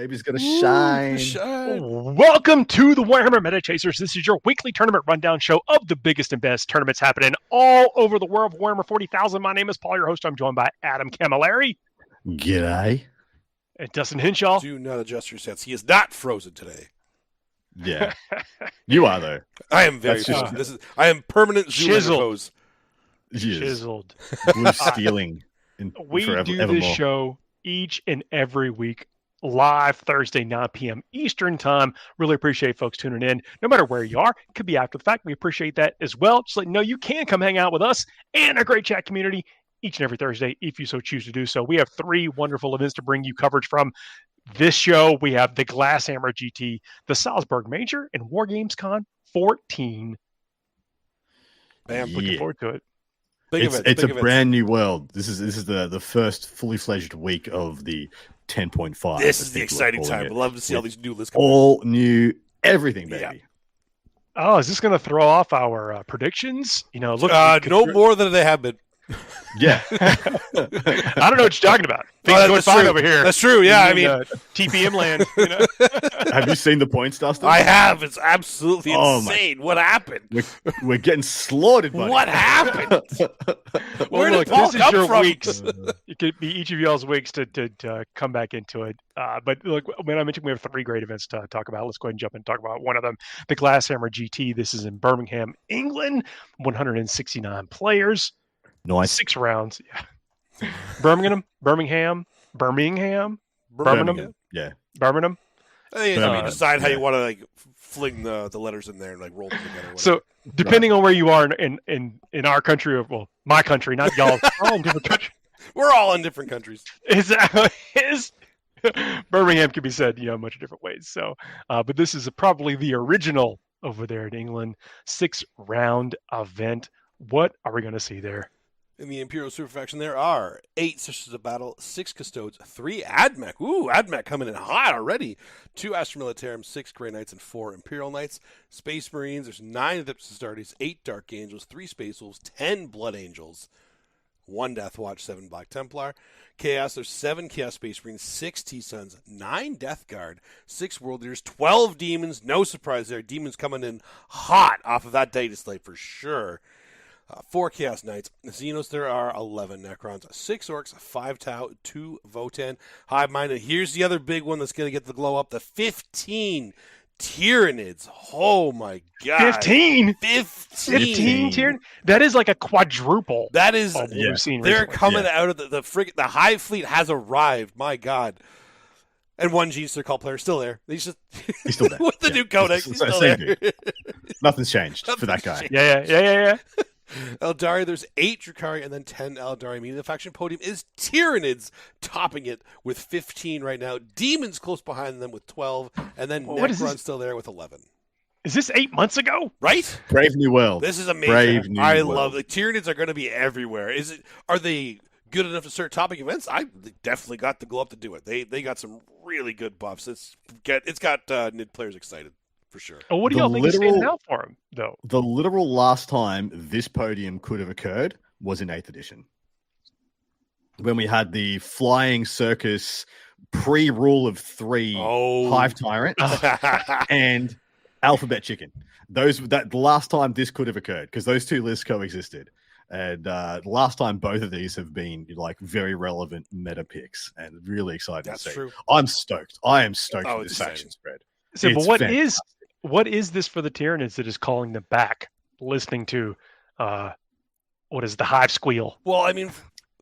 Baby's gonna shine. Welcome to the Warhammer Meta Chasers. This is your weekly tournament rundown show of the biggest and best tournaments happening all over the world. Warhammer 40,000. My name is Paul, your host. I'm joined by Adam Camilleri. G'day. And Dustin Henshaw. Do not adjust your sets. He is not frozen today. Yeah. You are, though. I am very frozen. I am permanent Chiseled. pose. Chiseled. Blue stealing. We do this show each and every week, live Thursday, 9 p.m. Eastern Time. Really appreciate folks tuning in, no matter where you are. It could be after the fact. We appreciate that as well. Just let you know you can come hang out with us and our great chat community each and every Thursday if you so choose to do so. We have 3 wonderful events to bring you coverage from this show. We have the Glasshammer GT, the Salzburg Major, and Wargames Con 14. Looking forward to it. It's a brand new world. This is the first fully fledged week of the 10.5. This is the exciting time. We'd love to see all these new lists. All new everything, baby. Yeah. Oh, is this going to throw off our predictions? You know, look, no more than they have been. Yeah. I don't know what you're talking about. Things going fine over here. That's true. Yeah, I mean, TPM land. You know? Have you seen the points, Dustin? I have. It's absolutely insane. What happened? We're getting slaughtered, buddy. What happened? Where did Paul come from? Weeks. It could be each of y'all's weeks to come back into it. But look, when I mentioned we have 3 great events to talk about, let's go ahead and jump in and talk about one of them, the Glasshammer GT. This is in Birmingham, England. 169 players. Nice. 6 rounds. Yeah. Birmingham. Yeah. Birmingham. You decide how you want to fling the letters in there and roll them together. So depending on where you are in our country, or my country, not y'all, all in different countries. We're all in different countries. Birmingham can be said, much different ways. So, but this is probably the original over there in England 6-round event. What are we going to see there? In the Imperial Super Faction, there are 8 Sisters of Battle, 6 Custodes, 3 Admech. Ooh, Admech coming in hot already. 2 Astra Militarum, 6 Grey Knights, and 4 Imperial Knights. Space Marines, there's 9 Adeptus Astartes, 8 Dark Angels, 3 Space Wolves, 10 Blood Angels, 1 Death Watch, 7 Black Templar. Chaos, there's 7 Chaos Space Marines, 6 T-Suns, 9 Death Guard, 6 World Leaders, 12 Demons. No surprise there. Demons coming in hot off of that data slate for sure. 4 Chaos Knights. Xenos, there are 11 Necrons, 6 Orcs, 5 Tau, 2 Votan, Hive Mind. And here's the other big one that's going to get the glow up, the 15 Tyranids. Oh, my God. 15 Tyranids. That is like a quadruple. That is, we've seen they're recently. coming out of the Hive fleet has arrived. My God. And 1 G-Star call player still there. He's still there. With the new codex. He's still there. Nothing's changed for that guy. Yeah. Eldari, there's 8 Drukhari and then 10 Eldari. Meaning the faction podium is Tyranids, topping it with 15 right now. Demons close behind them with 12, and then Necron still there with 11. Is this 8 months ago? Right? Brave New World. This is amazing. I love it. Tyranids are going to be everywhere. Are they good enough to start topping events? I definitely got the glow up to do it. They got some really good buffs. It's got NID players excited. For sure. Oh, what do y'all think is standing out for him, though? The literal last time this podium could have occurred was in 8th edition. When we had the flying circus pre-rule of 3 Hive Tyrant and Alphabet Chicken. The last time this could have occurred, because those 2 lists coexisted. And the last time both of these have been very relevant meta picks and really exciting to see. True. I'm stoked. I am stoked for this faction spread. So, but what is this for the Tyranids that is calling them back, listening to what is the Hive squeal? Well, I mean,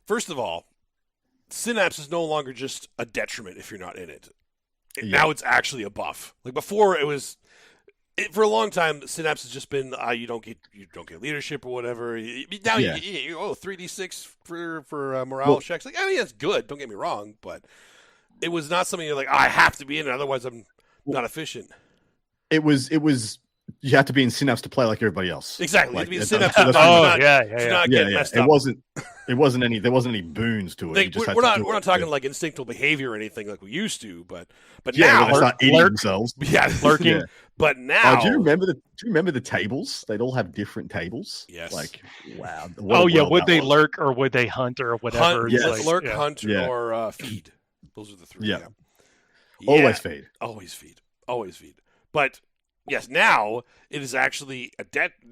first of all, Synapse is no longer just a detriment if you're not in it. Now it's actually a buff. Like before, for a long time, Synapse has just been you don't get leadership or whatever. Now you 3d6 for morale checks. Like, I mean, that's good. Don't get me wrong, but it was not something you're like, I have to be in it, otherwise I'm not efficient. It was. You had to be in Synapse to play like everybody else. Exactly. Like, you had to be in Synapse. Not getting messed up. It wasn't any. There wasn't any boons to it. We're not talking like instinctual behavior or anything like we used to, but now they start eating themselves. Yeah, lurking. Yeah. But now, do you remember the tables? They'd all have different tables. Yes. Like, wow. Would they lurk or would they hunt or whatever? Hunt or feed. Those are the 3. Yeah. Always feed. Always feed. But yes, now it is actually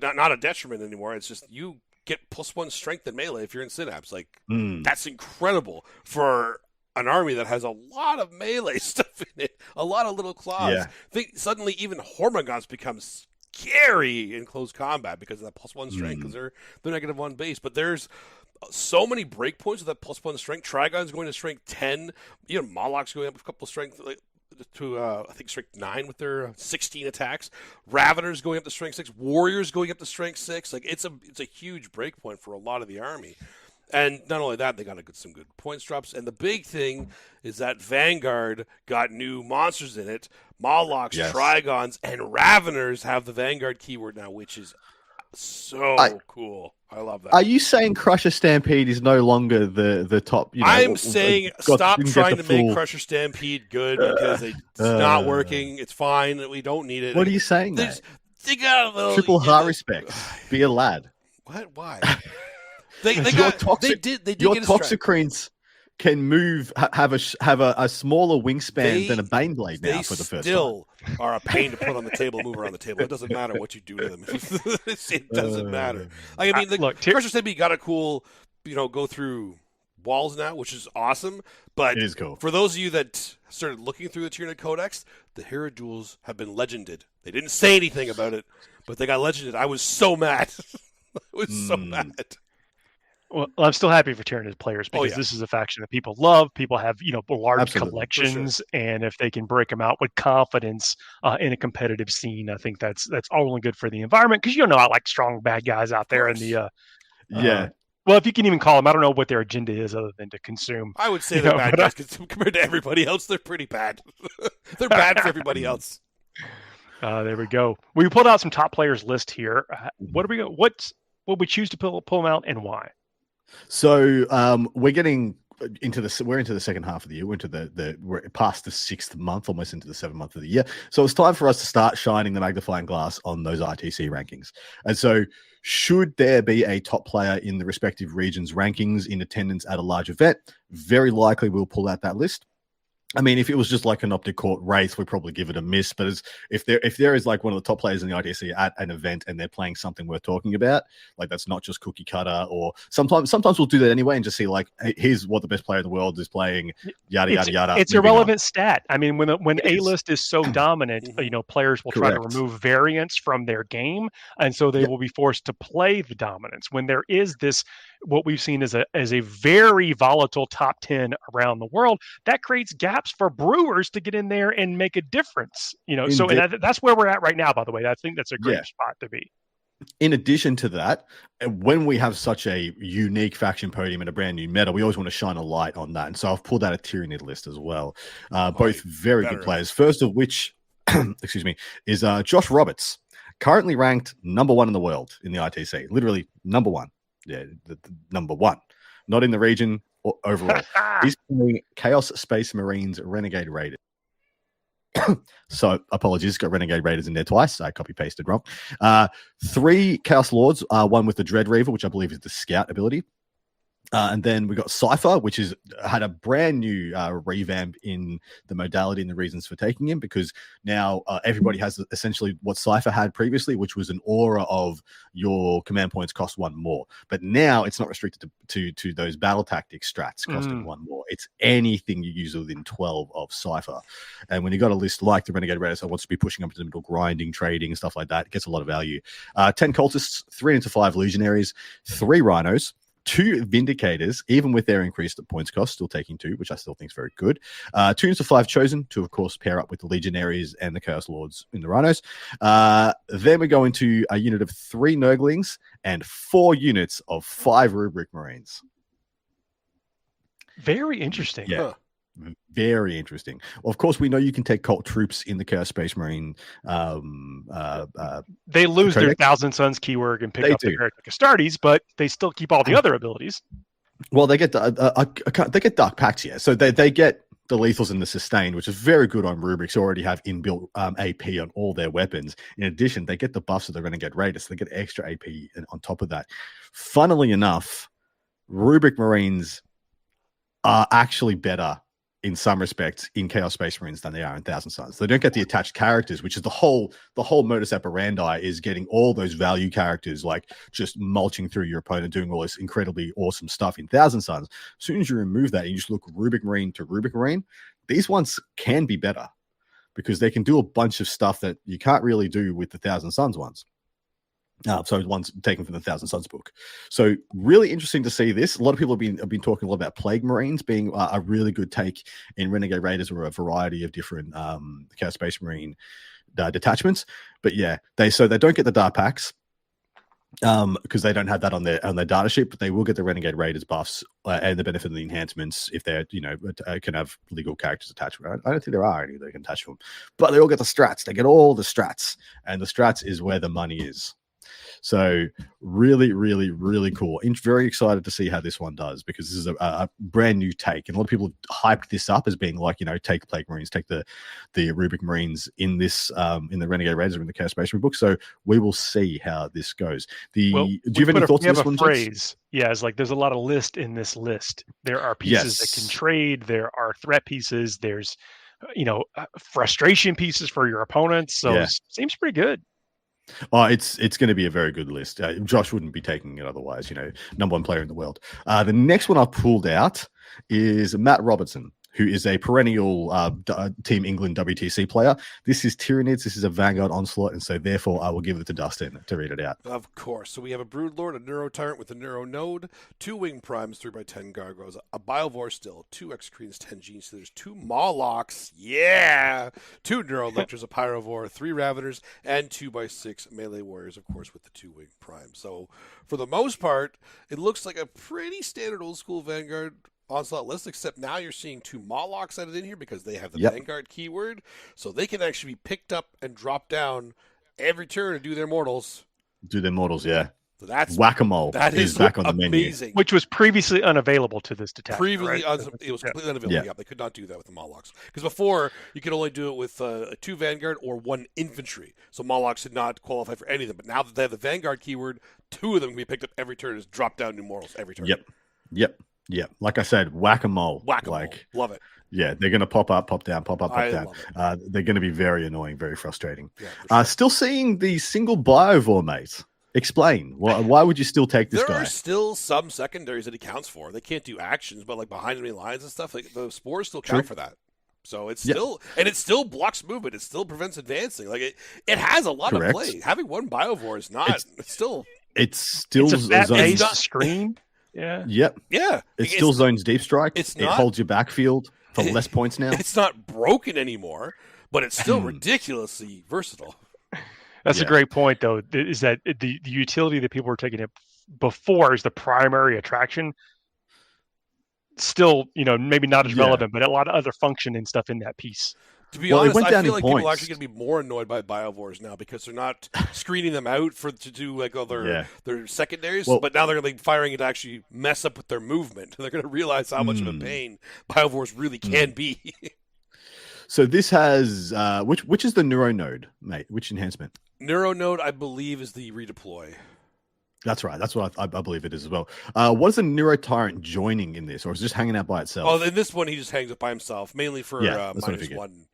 not a detriment anymore. It's just you get +1 strength in melee if you're in Synapse. Like that's incredible for an army that has a lot of melee stuff in it, a lot of little claws. Suddenly even Hormagaunts become scary in close combat because of that +1 strength, because they're -1 base. But there's so many breakpoints with that +1 strength. Trigon's going to strength 10. You know, Moloch's going up a couple of strength to I think strength 9 with their 16 attacks. Raveners going up to strength 6. Warriors going up to strength 6. Like it's a huge breakpoint for a lot of the army. And not only that, they got some good points drops. And the big thing is that Vanguard got new monsters in it. Molochs, Trigons, and Raveners have the Vanguard keyword now, which is so cool. I love that. Are you saying Crusher Stampede is no longer the top? I'm saying stop trying to make Crusher Stampede good because it's not working. It's fine. We don't need it. What are you saying? They got a little triple heart respect. Be a lad. What? Why? They did get Toxicrines can move, have a smaller wingspan than a Baneblade now for the first time. They still are a pain to put on the table, move around the table. It doesn't matter what you do to them. It doesn't matter. Like, I mean, the Crusher Stampede got a cool, go through walls now, which is awesome. But it is cool. For those of you that started looking through the Tyranid Codex, the Hera duels have been legended. They didn't say anything about it, but they got legended. I was so mad. I was so mad. Well, I'm still happy for Tyranid players because this is a faction that people love. People have, large collections, and if they can break them out with confidence in a competitive scene, I think that's only good for the environment. Because I like strong bad guys out there in the well, if you can even call them, I don't know what their agenda is other than to consume. I would say they're bad guys compared to everybody else. They're pretty bad. They're bad for everybody else. There we go. We pulled out some top players list here. What are we? What would we choose to pull them out and why? So we're getting into the second half of the year. We're past the 6th month, almost into the 7th month of the year. So it's time for us to start shining the magnifying glass on those RTC rankings. And so should there be a top player in the respective regions' rankings in attendance at a large event, very likely we'll pull out that list. I mean, if it was just like an Optic Court race, we'd probably give it a miss. But if there is like one of the top players in the ITC at an event and they're playing something worth talking about, like that's not just cookie cutter, or sometimes we'll do that anyway and just see like, hey, here's what the best player in the world is playing, yada yada yada. It's a relevant stat. I mean, when A-list is so dominant, players will try to remove variance from their game, and so they will be forced to play the dominance. When there is this, what we've seen as a very volatile top 10 around the world, that creates gaps for brewers to get in there and make a difference. So that's where we're at right now. By the way, I think that's a great spot to be. In addition to that, when we have such a unique faction podium and a brand new meta, we always want to shine a light on that. And so I've pulled out a Tyranid list as well. Both very good players. First of which, excuse me, is Josh Roberts, currently ranked number 1 in the world in the ITC. Literally number 1. Yeah, the number 1. Not in the region or overall. He's playing Chaos Space Marines Renegade Raiders. So apologies, got Renegade Raiders in there twice. I copy pasted wrong. 3 Chaos Lords, one with the Dread Reaver, which I believe is the scout ability. And then we got Cypher, which had a brand new revamp in the modality and the reasons for taking him, because now everybody has essentially what Cypher had previously, which was an aura of your command points cost 1 more. But now it's not restricted to those battle tactics strats costing 1 more. It's anything you use within 12 of Cypher. And when you got a list like the Renegade Raiders that wants to be pushing up into the middle, grinding, trading, and stuff like that, it gets a lot of value. 10 Cultists, 3 into 5 Legionaries, 3 Rhinos, 2 Vindicators, even with their increased points cost, still taking 2, which I still think is very good. 2 into 5 Chosen to, of course, pair up with the Legionaries and the Chaos Lords in the Rhinos. Then we go into a unit of 3 Nurglings and 4 units of 5 Rubric Marines. Very interesting. Yeah. Very interesting. Well, of course, we know you can take cult troops in the Chaos Space Marine. They lose their Thousand Suns keyword and pick up the Heretic Astartes, but they still keep all the other abilities. Well, they get Dark Pacts, so they get the lethals and the sustain, which is very good on Rubrics, who already have inbuilt AP on all their weapons. In addition, they get the buffs of the Renegade Raiders, so they get extra AP on top of that. Funnily enough, Rubric Marines are actually better in some respects in Chaos Space Marines than they are in Thousand Suns. They don't get the attached characters, which is the whole modus operandi is getting all those value characters, like just mulching through your opponent, doing all this incredibly awesome stuff in Thousand Suns. As soon as you remove that and you just look Rubric Marine to Rubric Marine, these ones can be better because they can do a bunch of stuff that you can't really do with the Thousand Suns ones. So one's taken from the Thousand Suns book. So really interesting to see this. A lot of people have been talking a lot about Plague Marines being a really good take in Renegade Raiders or a variety of different Chaos Space Marine detachments. But yeah, they don't get the Dark Packs because they don't have that on their data sheet, but they will get the Renegade Raiders buffs and the benefit of the enhancements if they're can have legal characters attached. I don't think there are any that can attach to them, but they all get the strats. They get all the strats, and the strats is where the money is. So really, really, really cool. Very excited to see how this one does because this is a brand new take. And a lot of people have hyped this up as being like, take Plague Marines, take the Rubric Marines in this in the Renegade Raiders or in the Chaos Space Marine book. So we will see how this goes. Do you have any thoughts on this one? Phrase. Yeah, it's like there's a lot of list in this list. There are pieces that can trade. There are threat pieces. There's frustration pieces for your opponents. So it seems pretty good. Oh, it's going to be a very good list. Josh wouldn't be taking it otherwise, number one player in the world. The next one I've pulled out is Matt Robertson, who is a perennial Team England WTC player. This is Tyranids. This is a Vanguard Onslaught, and so therefore I will give it to Dustin to read it out. Of course. So we have a Broodlord, a Neuro Tyrant with a Neuro Node, 2 Wing Primes, 3x10 Gargoyles, a Biovore still, 2 Execreens, 10 Gene Stealers, 2 Mawlocks, 2 Neuro Lectors, a Pyrovore, 3 Raveners, and 2x6 Melee Warriors, of course, with the 2 Wing Primes. So for the most part, it looks like a pretty standard old school Vanguard Onslaught list, except now you're seeing 2 Mawlocks added in here because they have the Vanguard keyword, so they can actually be picked up and dropped down every turn to do their mortals. Yeah. So that's Whack-A-Mole. That is back on the amazing. menu. Which was previously unavailable to this detachment. It was completely unavailable. Yeah, they could not do that with the Mawlocks. Because before, you could only do it with 2 Vanguard or 1 Infantry. So Mawlocks did not qualify for any of them. But now that they have the Vanguard keyword, 2 of them can be picked up every turn and just drop down new mortals every turn. Yep. Like I said, Whack-A-Mole. Love it. Yeah, they're going to pop up, pop down, pop up, pop down. They're going to be very annoying, very frustrating. Yeah, Still seeing the single Biovore, mate. Explain. Why would you still take this guy? There are still some secondaries that he counts for. They can't do actions, but like behind enemy lines and stuff, like the spores still count for that. So it's still, and it still blocks movement. It still prevents advancing. Like it has a lot of play. Having 1 Biovore is not. It's still a fat-based screen. Yeah. Yep. Yeah. It still zones deep strike. It holds your backfield for less points now. It's not broken anymore, but it's still ridiculously versatile. That's a great point, though, is that the utility that people were taking it before is the primary attraction. Still, maybe not as relevant, but a lot of other function and stuff in that piece. To be honest, I feel like people are actually going to be more annoyed by Biovores now because they're not screening them out to do like all their secondaries, but now they're going to be firing it to actually mess up with their movement. They're going to realize how much of a pain Biovores really can be. So this has which is the Neuro Node, mate? Which enhancement? Neuro Node, I believe, is the redeploy. That's right. That's what I believe it is as well. What is the Neuro Tyrant joining in this, or is it just hanging out by itself? Oh, in this one, he just hangs up by himself, mainly for -1.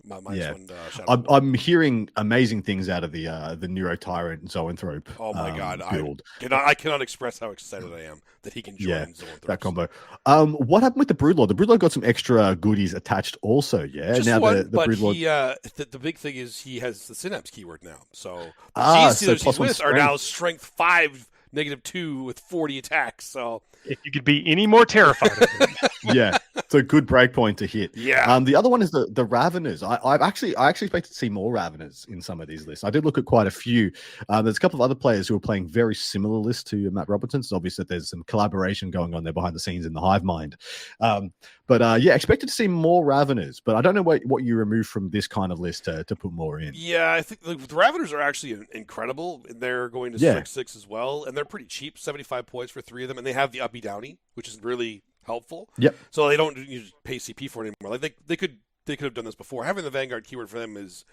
I'm hearing amazing things out of the Neuro Tyrant Zoanthrope. Oh my god, build. I cannot express how excited I am that he can join Zoanthrope. That combo. What happened with the Broodlord? The Broodlord got some extra goodies attached also. Yeah, just now one, the Broodlord. The big thing is he has the Synapse keyword now. So the G-Stealers he's with are now Strength 5, -2 with 40 attacks. So if you could be any more terrified of him. Yeah, it's a good break point to hit. Yeah. The other one is the Raveners. I actually expected to see more Raveners in some of these lists. I did look at quite a few. There's a couple of other players who are playing very similar lists to Matt Robertson. So obviously there's some collaboration going on there behind the scenes in the hive mind. Expected to see more Raveners, but I don't know what you remove from this kind of list to put more in. Yeah, I think the Raveners are actually incredible. They're going to Strike 6 as well, and they're pretty cheap, 75 points for 3 of them, and they have the Uppy Downy, which is really helpful. Yep. So they don't pay CP for it anymore. Like they could have done this before. Having the Vanguard keyword for them is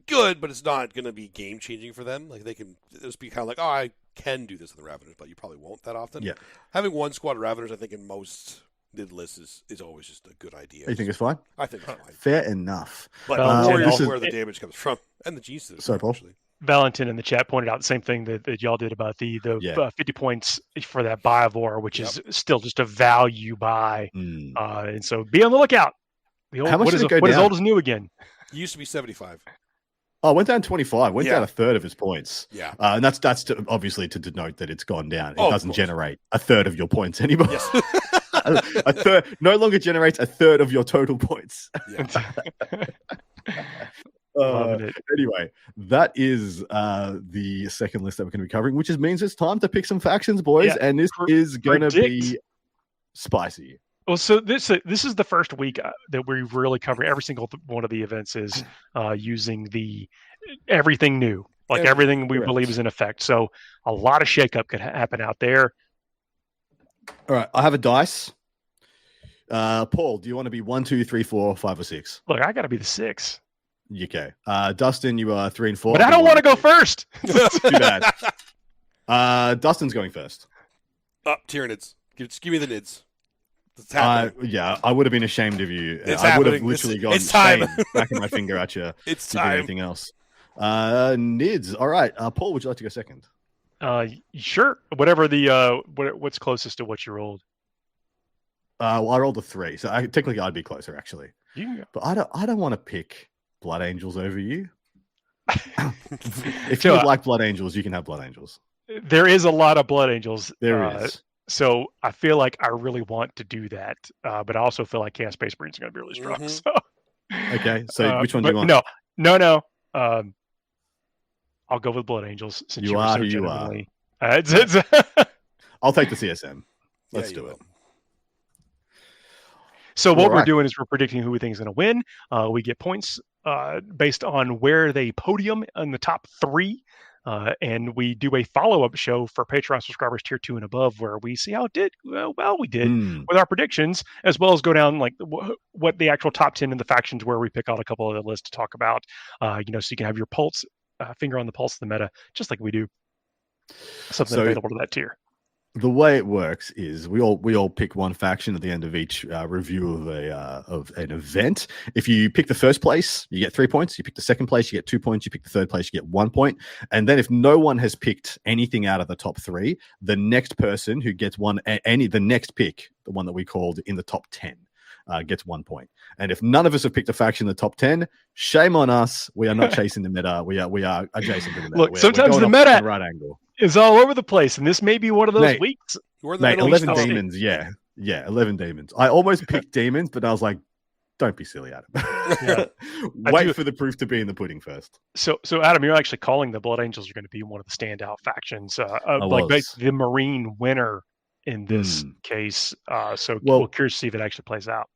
good, but it's not going to be game changing for them. Like they can just be kind of like, I can do this in the Raveners, but you probably won't that often. Yeah. Having 1 squad of Raveners, I think in most Nidless is always just a good idea. You think it's fine? I think it's fine. Fair enough. But Warriors is where the damage comes from, and the Jesus. Sorry, Paul. Actually. Valentin in the chat pointed out the same thing that y'all did about the 50 points for that Biovore, which is still just a value buy. And so be on the lookout. How much did it go what down? is old is new again? It used to be 75. Oh, it went down 25. Went down a third of his points. Yeah. And that's obviously to denote that it's gone down. It doesn't generate a third of your points anymore. Yes. A third no longer generates a third of your total points. Anyway, that is the second list that we're going to be covering, which means it's time to pick some factions, boys. Yeah. And this is going to be spicy. Well, so this is the first week that we really cover every single one of the events is using the everything new, like everything we believe is in effect. So a lot of shakeup could happen out there. All right, I have a dice. Paul, do you want to be 1, 2, 3, 4, 5, or 6? Look, I got to be the 6. Okay. Dustin, you are 3 and 4. But I don't want to go first. Too bad. Dustin's going first. Tyranids. Just give me the nids. Yeah, I would have been ashamed of you. It's I would happening. have literally gone it's time. backing my finger at you. It's to time. do anything else. Nids. All right. Paul, would you like to go second? Sure. Whatever the what's closest to what you rolled. Well, I rolled a 3, so technically I'd be closer actually. But I don't want to pick Blood Angels over you. If you like Blood Angels, you can have Blood Angels. There is a lot of Blood Angels. There is. So I feel like I really want to do that, but I also feel like Chaos Space Marines are going to be really strong. Mm-hmm. So. Okay, so which one do you want? No. I'll go with Blood Angels since you are so genuinely. I'll take the CSM. Let's do it. So what we're doing is we're predicting who we think is going to win. We get points based on where they podium in the top 3. And we do a follow-up show for Patreon subscribers tier 2 and above, where we see how we did with our predictions, as well as go down like what the actual top 10 in the factions, where we pick out a couple of the lists to talk about. So you can have your finger on the pulse of the meta, just like we do. Something available to that tier. The way it works is we all pick one faction at the end of each review of an event. If you pick the first place, you get 3 points. You pick the second place, you get 2 points. You pick the third place, you get 1 point. And then if no one has picked anything out of the top 3, the next person who gets the next pick, the one that we called in the top 10, gets 1 point. And if none of us have picked a faction in the top 10, shame on us. We are not chasing the meta. We are adjacent to the meta. Look, sometimes the meta right angle is all over the place, and this may be one of those weeks. Mate, 11 demons, yeah, 11 demons. I almost picked demons, but I was like, don't be silly, Adam. Wait for the proof to be in the pudding first. So Adam, you're actually calling the Blood Angels are going to be one of the standout factions, like the Marine winner in this case. So we're curious to see if it actually plays out.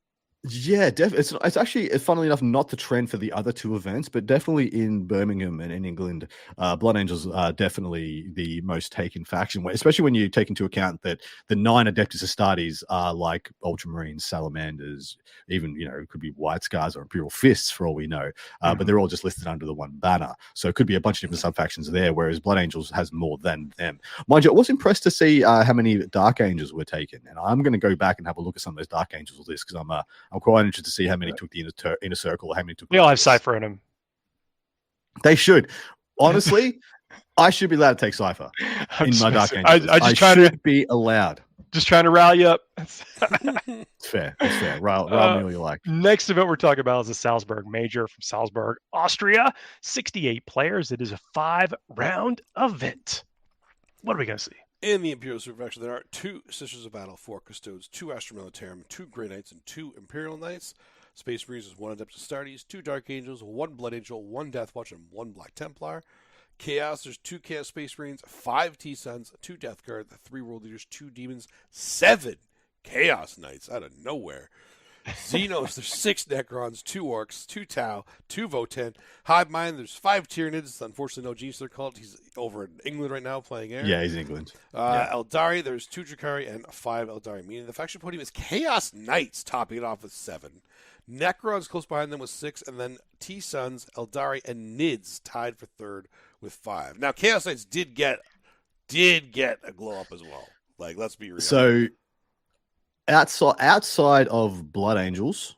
Yeah, it's actually, funnily enough, not the trend for the other 2 events, but definitely in Birmingham and in England, Blood Angels are definitely the most taken faction, especially when you take into account that the 9 Adeptus Astartes are like Ultramarines, Salamanders, even, it could be White Scars or Imperial Fists for all we know, but they're all just listed under the one banner. So it could be a bunch of different sub-factions there, whereas Blood Angels has more than them. Mind you, I was impressed to see how many Dark Angels were taken, and I'm going to go back and have a look at some of those Dark Angels lists, because I'm quite interested to see how many took the inner circle, or how many took. They all have Cypher in them. They should. Honestly, I should be allowed to take Cypher in my Dark Angels. I should be allowed. Just trying to rally you up. It's fair. It's fair. Rile me all you like. Next event we're talking about is the Salzburg Major from Salzburg, Austria. 68 players. It is a 5-round event. What are we going to see? In the Imperial Super Faction, there are 2 Sisters of Battle, 4 Custodes, 2 Astra Militarum, 2 Grey Knights, and 2 Imperial Knights. Space Marines is 1 Adeptus Astartes, 2 Dark Angels, 1 Blood Angel, 1 Death Watch, and 1 Black Templar. Chaos, there's 2 Chaos Space Marines, 5 T-Suns, 2 Death Guard, 3 World Leaders, 2 Demons, 7 Chaos Knights out of nowhere. Xenos, there's 6 Necrons, 2 Orcs, 2 Tau, 2 Votan. Hive Mind, there's 5 Tyranids. Unfortunately, no Genius they're called. He's over in England right now playing air. Yeah, he's in England. Eldari, there's 2 Drakari and 5 Eldari. Meaning the faction podium is Chaos Knights, topping it off with 7. Necrons close behind them with 6, and then T-Suns, Eldari, and Nids tied for 3rd with 5. Now, Chaos Knights did get a glow up as well. Like, let's be real. So outside of Blood Angels,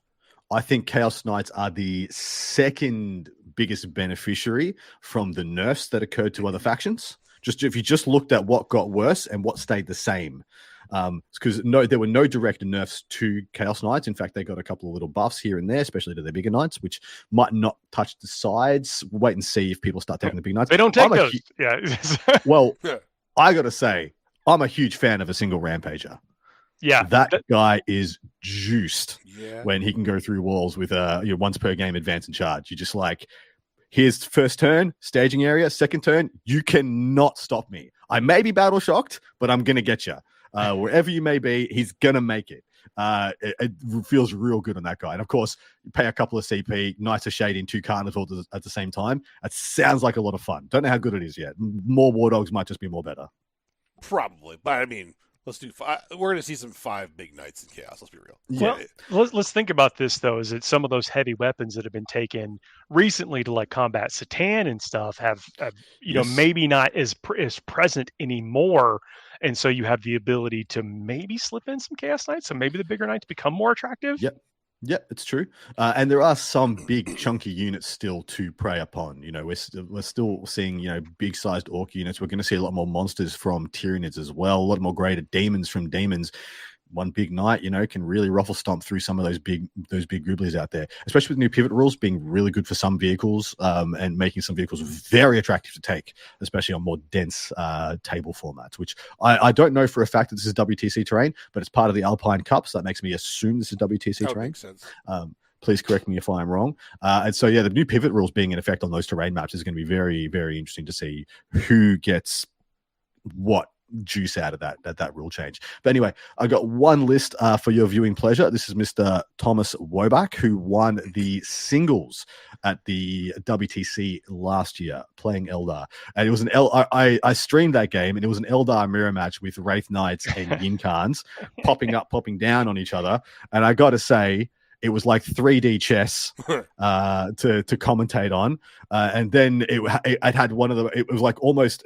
I think Chaos Knights are the second biggest beneficiary from the nerfs that occurred to other factions. Just if you just looked at what got worse and what stayed the same. Because there were no direct nerfs to Chaos Knights. In fact, they got a couple of little buffs here and there, especially to the bigger knights, which might not touch the sides. We'll wait and see if people start taking the big knights. They don't take those. Well, I got to say, I'm a huge fan of a single Rampager. Yeah, that guy is juiced when he can go through walls with your once per game advance and charge. You just like, here's first turn, staging area, second turn, you cannot stop me. I may be battle shocked, but I'm gonna get you. Wherever you may be, he's gonna make it. It feels real good on that guy. And of course, you pay a couple of CP, Knights of Shade in 2 carnivals at the same time. It sounds like a lot of fun. Don't know how good it is yet. More War Dogs might just be more better. Probably, but I mean, let's do 5. We're going to see some 5 big knights in Chaos. Let's be real. Well, let's think about this, though, is that some of those heavy weapons that have been taken recently to like combat Satan and stuff have maybe not as present anymore. And so you have the ability to maybe slip in some Chaos Knights. So maybe the bigger knights become more attractive. Yep, it's true. And there are some big chunky units still to prey upon. We're still seeing, big sized orc units. We're going to see a lot more monsters from Tyranids as well. A lot more greater demons from demons. One big knight, can really ruffle stomp through some of those big griblies out there, especially with new pivot rules being really good for some vehicles and making some vehicles very attractive to take, especially on more dense table formats, which I don't know for a fact that this is WTC terrain, but it's part of the Alpine Cup, so that makes me assume this is WTC terrain. Makes sense. Please correct me if I'm wrong. And so, the new pivot rules being in effect on those terrain maps is going to be very, very interesting to see who gets what juice out of that rule change. But anyway, I got one list for your viewing pleasure. This is Mr. Thomas Wobach, who won the singles at the WTC last year playing Eldar. And it was I streamed that game, and it was an Eldar mirror match with Wraith Knights and Yinkans popping up, popping down on each other. And I got to say, it was like 3D chess to commentate on. And then it had one of the, it was like almost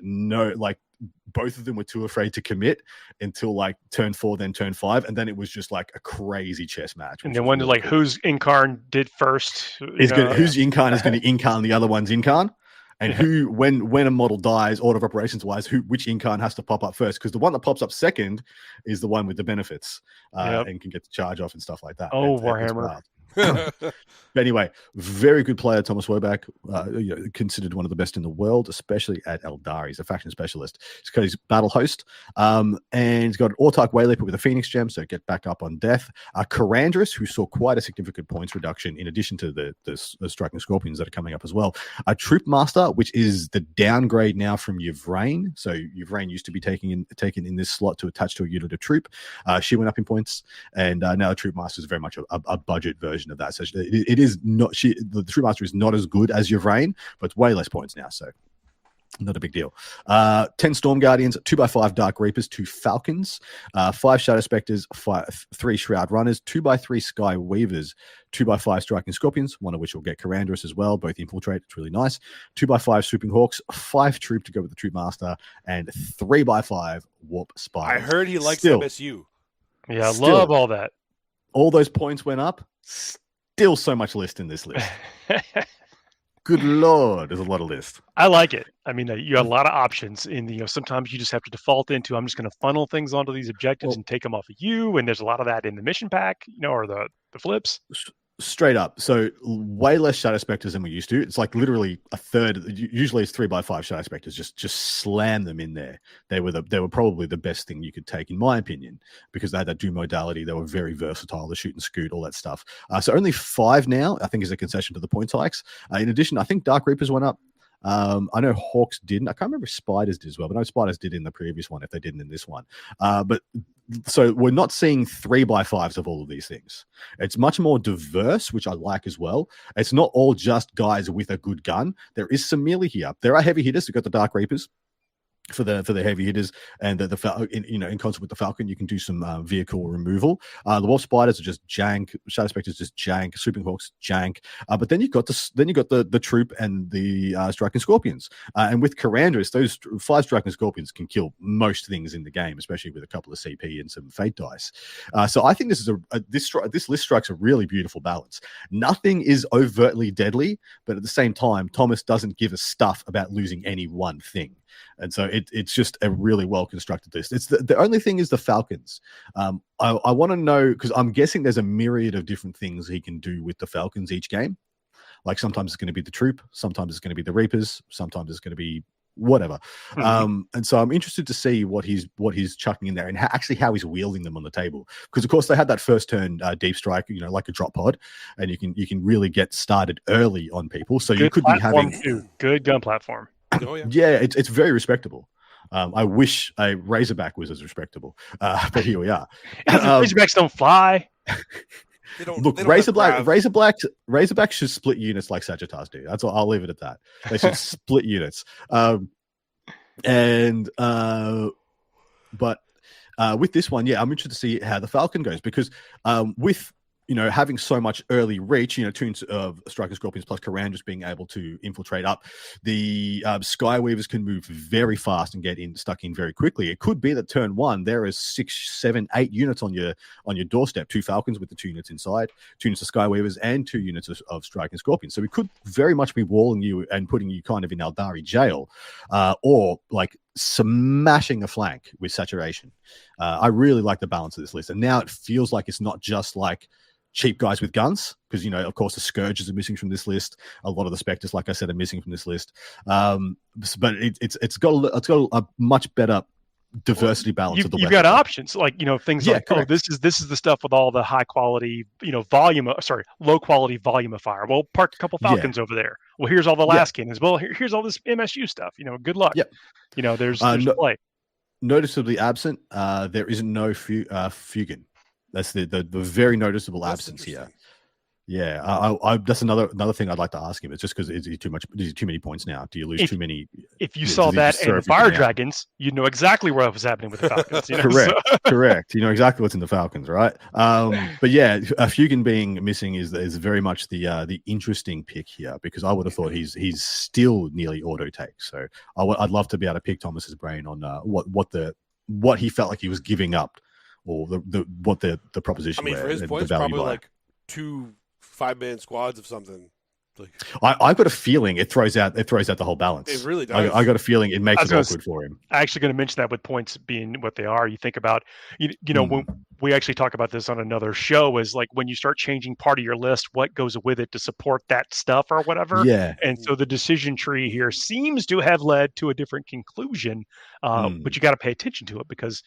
both of them were too afraid to commit until like turn 4, then turn 5. And then it was just like a crazy chess match. And they wondered like whose Incarn did first. Whose Incarn is going to Incarn the other one's Incarn. And who, when a model dies, order of operations wise, which Incarn has to pop up first? Because the one that pops up second is the one with the benefits and can get the charge off and stuff like that. Oh, Warhammer. But anyway, very good player, Thomas Wobach, considered one of the best in the world, especially at Eldar. He's a faction specialist. He's battle host, and he's got an Autarch Wayleaper with a Phoenix Gem, so get back up on death. Karandris, who saw quite a significant points reduction in addition to the Striking Scorpions that are coming up as well. A Troop Master, which is the downgrade now from Yvraine. So Yvraine used to be taken in this slot to attach to a unit of troop. She went up in points, and now Troop Master is very much a budget version of that. So it is not the Troop Master is not as good as Yvraine, but it's way less points now, so not a big deal. 10 Storm Guardians, 2x5 Dark Reapers, 2 Falcons, 5 Shadow Spectres, 3 Shroud Runners, 2x3 Sky Weavers, 2x5 Striking Scorpions, one of which will get Karandris as well, both infiltrate. It's really nice. 2x5 Swooping Hawks, 5 Troop to go with the Troop Master, and 3x5 Warp Spiders. I heard he likes MSU. Yeah, I love all that. All those points went up. Still so much list in this list. Good Lord, there's a lot of list. I like it. I mean, you have a lot of options, and sometimes you just have to default into, I'm just going to funnel things onto these objectives and take them off of you. And there's a lot of that in the mission pack, or the flips. Straight up. So way less Shadow Spectres than we used to. It's like literally a third. Usually it's 3x5 Shadow Spectres. Just slam them in there. They were probably the best thing you could take, in my opinion, because they had that Doom modality. They were very versatile. The shoot and scoot, all that stuff. So only 5 now, I think, is a concession to the points hikes. In addition, I think Dark Reapers went up. I know Hawks didn't. I can't remember if Spiders did as well, but I know Spiders did in the previous one, if they didn't in this one. But so we're not seeing 3x5s of all of these things. It's much more diverse, which I like as well. It's not all just guys with a good gun. There is some melee here. There are heavy hitters. We've got the Dark Reapers. for the heavy hitters, and in concert with the Falcon, you can do some vehicle removal. The Wolf Spiders are just jank. Shadow Spectres just jank. Swooping Hawks jank. But then you've got the Troop and the Striking Scorpions. And with Karandras, those 5 Striking Scorpions can kill most things in the game, especially with a couple of CP and some Fate dice. So I think this is this list strikes a really beautiful balance. Nothing is overtly deadly, but at the same time, Thomas doesn't give a stuff about losing any one thing. And so it's just a really well constructed list. It's the only thing is the Falcons. I want to know, because I'm guessing there's a myriad of different things he can do with the Falcons each game. Like sometimes it's going to be the Troop, sometimes it's going to be the Reapers, sometimes it's going to be whatever. And so I'm interested to see what he's chucking in there, and how he's wielding them on the table. Because of course they had that first turn deep strike, like a drop pod, and you can really get started early on people. So you could be having good gun platform. Oh, yeah. Yeah, it's very respectable. I wish a Razorback was as respectable, but here we are. Razorbacks don't fly. Razorbacks should split units like Sagittars do. That's all. I'll leave it at that. They should split units. But with this one, I'm interested to see how the Falcon goes, because with having so much early reach, tunes of Striker Scorpions plus Karandras being able to infiltrate up, the Skyweavers can move very fast and get stuck in very quickly. It could be that turn 1 there is 6, 7, 8 units on your doorstep. 2 Falcons with the 2 units inside, 2 units of Skyweavers, and 2 units of Striking Scorpions. So we could very much be walling you and putting you kind of in Eldari jail, or like smashing a flank with saturation. I really like the balance of this list, and now it feels like it's not just like cheap guys with guns, because of course the Scourges are missing from this list. A lot of the Spectres, like I said, are missing from this list. But it's got a much better diversity balance of the you've weapon. got options, like things like correct. this is the stuff with all the high quality low quality volumifier. Well, park a couple Falcons over there. Well, here's all the last cannons. Well, here's all this MSU stuff. Good luck. There's play. Noticeably absent. There isn't no Fugan. That's the very noticeable absence here. Yeah, I that's another thing I'd like to ask him. It's just because is he too many points now? Do you lose too many? If you saw that in the Fire Dragons, you'd know exactly what was happening with the Falcons. Correct. You know exactly what's in the Falcons, right? But yeah, Fugan being missing is very much the interesting pick here, because I would have thought he's still nearly auto take. So I'd love to be able to pick Thomas's brain on what he felt like he was giving up, or what the proposition. For his points, probably like 2 5-man squads of something. I've got a feeling it throws out the whole balance. It really does. I got a feeling it makes it awkward for him. I'm actually going to mention that with points being what they are. You think about, when we actually talk about this on another show, is like when you start changing part of your list, what goes with it to support that stuff or whatever. Yeah. And so the decision tree here seems to have led to a different conclusion, but you got to pay attention to it, because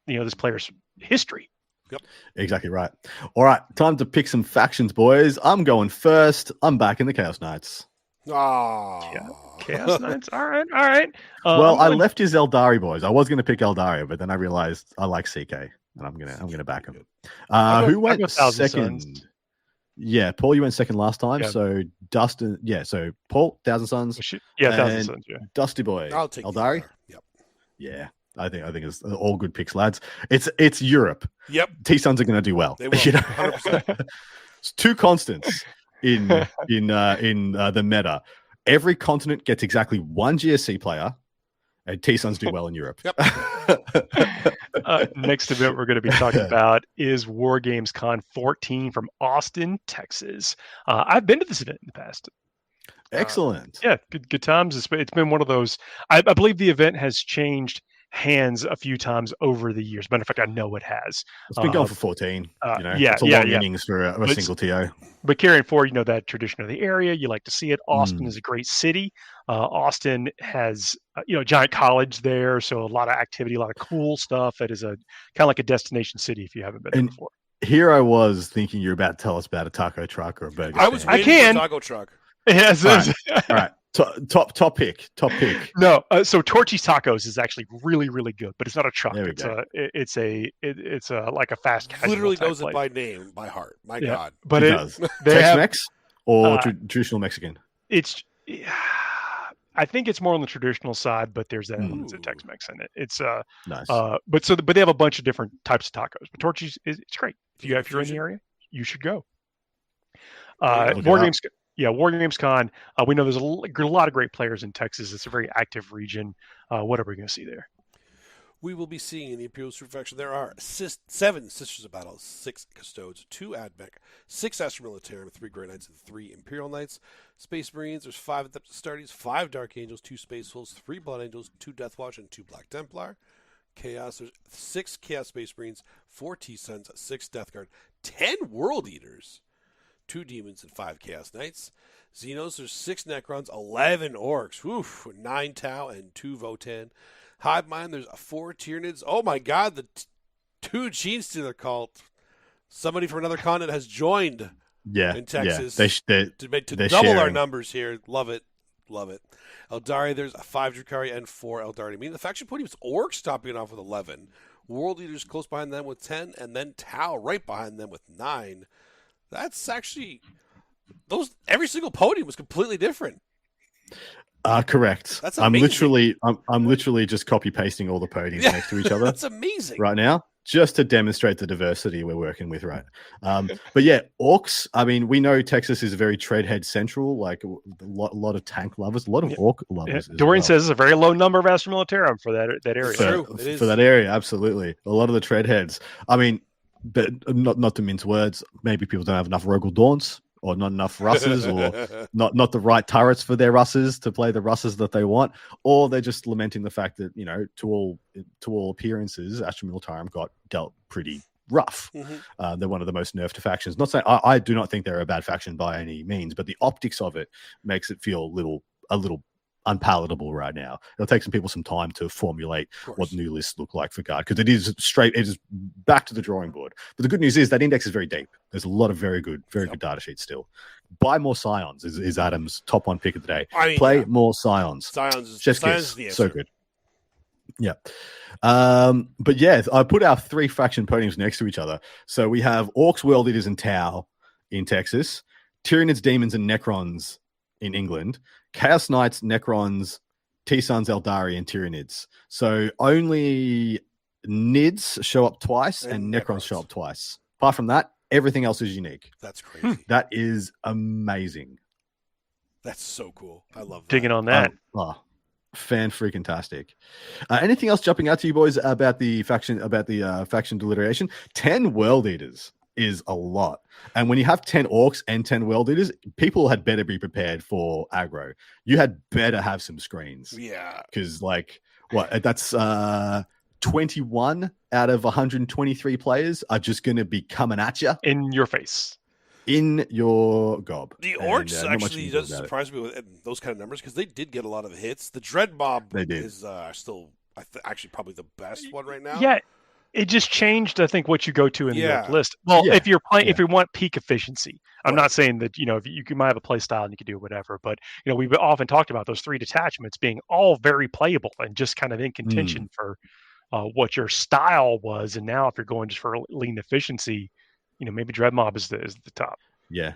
this player's history. Yep. Exactly right. All right, time to pick some factions, boys. I'm going first. I'm back in the Chaos Knights. Chaos Knights. All right. Well, I left his Eldari, boys. I was going to pick Eldari, but then I realized I like CK, and I'm gonna back him. Who went second? Yeah, Paul, you went second last time. Yeah. So Dustin, so Paul, Thousand Sons. Thousand Sons. Yeah. Dusty Boy. I'll take Eldari. Yep. Yeah. I think it's all good picks, lads. It's Europe. Yep. T-Sons are going to do well. They will. 100%. It's 2 constants in the meta. Every continent gets exactly 1 GSC player, and T-Sons do well in Europe. Yep. Next event we're going to be talking about is Wargames Con 14 from Austin, Texas. I've been to this event in the past. Excellent. Good times. It's been one of those. I believe the event has changed hands a few times over the years. Matter of fact, I know it has. It's been going for 14. It's a long innings for a single TO. But carrying forward, that tradition of the area, you like to see it. Austin is a great city. Austin has a giant college there, so a lot of activity, a lot of cool stuff. It is a kind of like a destination city if you haven't been there before. Here I was thinking you're about to tell us about a taco truck or a burger. I can taco truck. Yes. All right. Top pick. No, so Torchy's Tacos is actually really, really good, but it's not a truck. It's a like a fast casual. Literally knows it by name, by heart. My God. But it does. Tex-Mex or traditional Mexican? It's I think it's more on the traditional side, but there's that elements of Tex-Mex in it. It's nice. But they have a bunch of different types of tacos. But Torchy's it's great. If you're in the area, you should go. Wargames, Wargames Con. We know there's a lot of great players in Texas. It's a very active region. What are we going to see there? We will be seeing in the Imperial Super Faction there are 7 Sisters of Battle, 6 Custodes, 2 Admech, 6 Astra Militarum, 3 Grey Knights, and 3 Imperial Knights. Space Marines, there's 5 Astartes, 5 Dark Angels, 2 Space Wolves, 3 Blood Angels, 2 Death Watch, and 2 Black Templar. Chaos, there's 6 Chaos Space Marines, 4 T-Suns, 6 Death Guard, 10 World Eaters, 2 Demons, and 5 Chaos Knights. Xenos, there's 6 Necrons, 11 Orcs, 9 Tau, and 2 Votan. Hive Mind, there's 4 Tyranids. Oh my God, the 2 Gene Stealer cult. Somebody from another continent has joined in Texas to double sharing our numbers here. Love it. Love it. Eldari, there's 5 Drukhari and 4 Eldari. I mean, the faction podium is Orcs topping off with 11. World Eaters close behind them with 10, and then Tau right behind them with 9. That's actually every single podium was completely different. Correct. That's amazing. I'm literally just copy pasting all the podiums next to each other. That's amazing. Right now, just to demonstrate the diversity we're working with, right? But yeah, Orcs. I mean, we know Texas is very treadhead central, like a lot of tank lovers, a lot of Orc lovers. Dorian says it's a very low number of Astra Militarum for that area. For that area, absolutely. A lot of the treadheads. I mean, but not to mince words, maybe people don't have enough Rogal Daunts, or not enough Russes, or not the right turrets for their Russes to play the Russes that they want, or they're just lamenting the fact that, to all appearances, Astra Militarum got dealt pretty rough. They're one of the most nerfed factions. Not saying I do not think they're a bad faction by any means, but the optics of it makes it feel a little unpalatable right now. It'll take some people some time to formulate what new lists look like for Guard, because it is back to the drawing board. But the good news is that index is very deep. There's a lot of very good data sheets still. Buy more Scions is Adam's top 1 pick of the day. Play more Scions. Scions is the answer. So good. Yeah. But yeah, I put our 3 faction podiums next to each other. So we have Orcs, World Eaters, and Tau in Texas, Tyranids, Demons, and Necrons in England, Chaos Knights, Necrons, T-Suns, Eldari, and Tyranids. So only Nids show up twice and Necrons show up twice. Apart from that, everything else is unique. That's crazy. That is amazing. That's so cool. I love that. Digging on that. Fan-freaking-tastic. Anything else jumping out to you boys about the faction delineation? 10 World Eaters is a lot. And when you have 10 Orcs and 10 World Eaters, people had better be prepared for aggro. You had better have some screens. Yeah. Because, that's 21 out of 123 players are just going to be coming at you. In your face. In your gob. The Orcs actually does surprise me with those kind of numbers, because they did get a lot of hits. The Dread Mob is still actually probably the best one right now. Yeah. It just changed, I think, what you go to in the list. Well, if you're playing, if you want peak efficiency, I'm not saying that, if you might have a play style and you can do whatever, but, we've often talked about those 3 detachments being all very playable and just kind of in contention for what your style was. And now if you're going just for lean efficiency, maybe Dread Mob is the top. Yeah.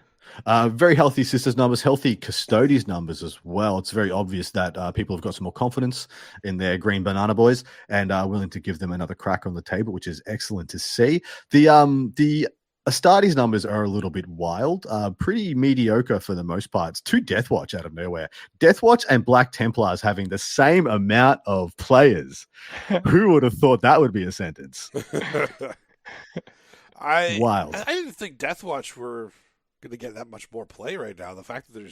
Very healthy Sisters numbers, healthy Custodes numbers as well. It's very obvious that people have got some more confidence in their green banana boys and are willing to give them another crack on the table, which is excellent to see. The Astartes numbers are a little bit wild, pretty mediocre for the most part. It's 2 Death Watch out of nowhere. Death Watch and Black Templars having the same amount of players. Who would have thought that would be a sentence? Wild. I didn't think Death Watch were going to get that much more play right now. The fact that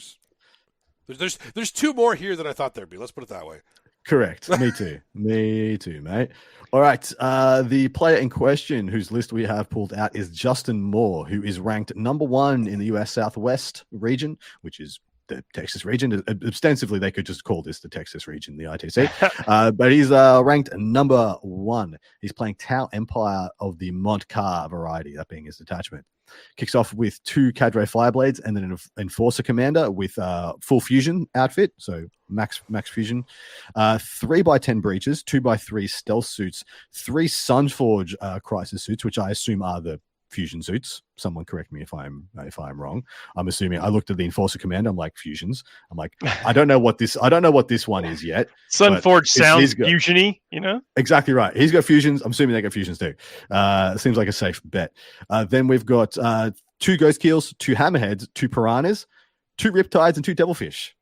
there's 2 more here than I thought there'd be. Let's put it that way. Correct. Me too. Me too, mate. All right. The player in question whose list we have pulled out is Justin Moore, who is ranked number 1 in the US Southwest region, which is the Texas region. Ostensibly, they could just call this the Texas region, the ITC. But he's ranked number 1. He's playing Tau Empire of the Montcar variety, that being his detachment. Kicks off with 2 Cadre Fireblades and then an Enforcer Commander with full fusion outfit, so max fusion. 3x10 breaches, 2x3 stealth suits, 3 Sunforge crisis suits, which I assume are the fusion suits. Someone correct me if I'm wrong. I'm assuming. I looked at the Enforcer Commander. I'm like, fusions. I'm like, I don't know what this one is yet. Sunforge sounds fusiony, Exactly right. He's got fusions. I'm assuming they got fusions too. Seems like a safe bet. Then we've got 2 Ghost Keels, 2 Hammerheads, 2 Piranhas, 2 Riptides, and 2 Devilfish.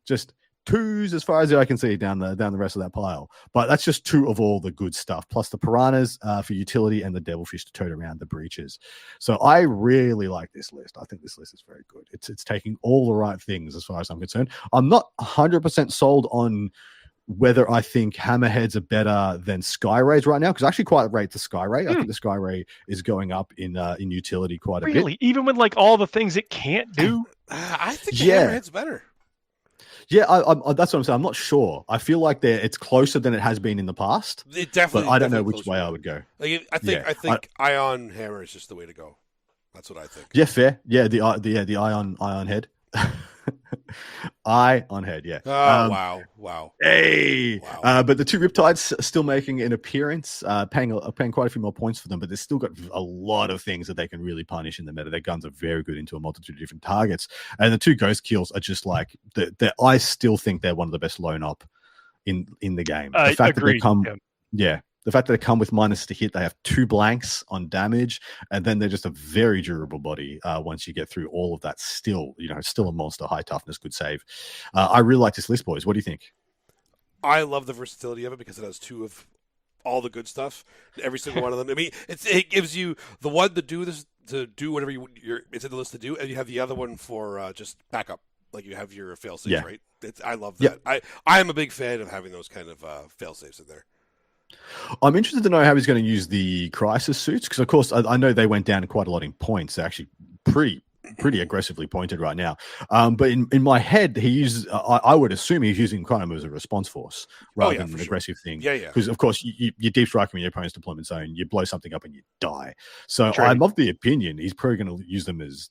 Just 2s as far as I can see down the rest of that pile. But that's just 2 of all the good stuff, plus the Piranhas for utility and the Devilfish to tote around the breaches. So I really like this list. I think this list is very good. It's taking all the right things as far as I'm concerned. I'm not 100% sold on whether I think Hammerheads are better than Skyrays right now, because I actually quite rate the Skyray. I think the Skyray is going up in utility quite a bit. Really? Even with like all the things it can't do? I think the Hammerhead's better. Yeah, that's what I'm saying. I'm not sure. I feel like it's closer than it has been in the past. It definitely, but I don't know which way I would go. I think Ion Hammer is just the way to go. That's what I think. Yeah, fair. Yeah, the Ion head. Eye on head, yeah. Wow. Hey, wow. But the 2 Riptides are still making an appearance, paying quite a few more points for them, but they've still got a lot of things that they can really punish in the meta. Their guns are very good into a multitude of different targets, and the 2 Ghost Keels are just like I still think they're one of the best loan up in the game. The fact that they come, the fact that they come with minus to hit, they have 2 blanks on damage, and then they're just a very durable body once you get through all of that. Still, still a monster, high toughness, good save. I really like this list, boys. What do you think? I love the versatility of it because it has 2 of all the good stuff. Every single one of them. I mean, it gives you the one to do this, to do whatever it's in the list to do, and you have the other one for just backup. Like you have your fail safes, right? I love that. I am a big fan of having those kind of fail safes in there. I'm interested to know how he's going to use the crisis suits, because of course I know they went down quite a lot in points. They're actually pretty aggressively pointed right now. But in my head, he uses. I would assume he's using kind of as a response force rather than an aggressive thing. Yeah. Because of course you deep strike him in your opponent's deployment zone, you blow something up and you die. So I'm of the opinion he's probably going to use them as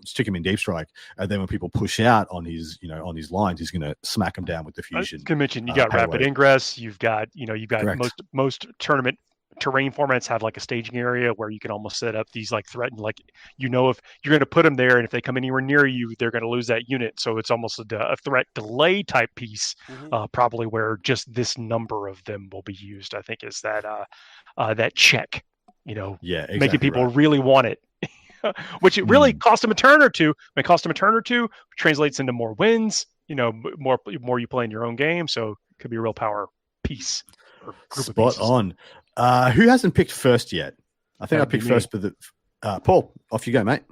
stick him in deep strike, and then when people push out on his on his lines, he's going to smack them down with the fusion. I can mention you got rapid ingress. You've got Correct. most tournament terrain formats have like a staging area where you can almost set up these like threatened, like if you're going to put them there, and if they come anywhere near you, they're going to lose that unit. So it's almost a threat delay type piece, probably where just this number of them will be used. I think is that check, exactly making people really want it. Which it really cost them a turn or two. It cost them a turn or two, translates into more wins. More you play in your own game, so it could be a real power piece. Spot on. Who hasn't picked first yet? I think I picked first, but Paul, off you go, mate.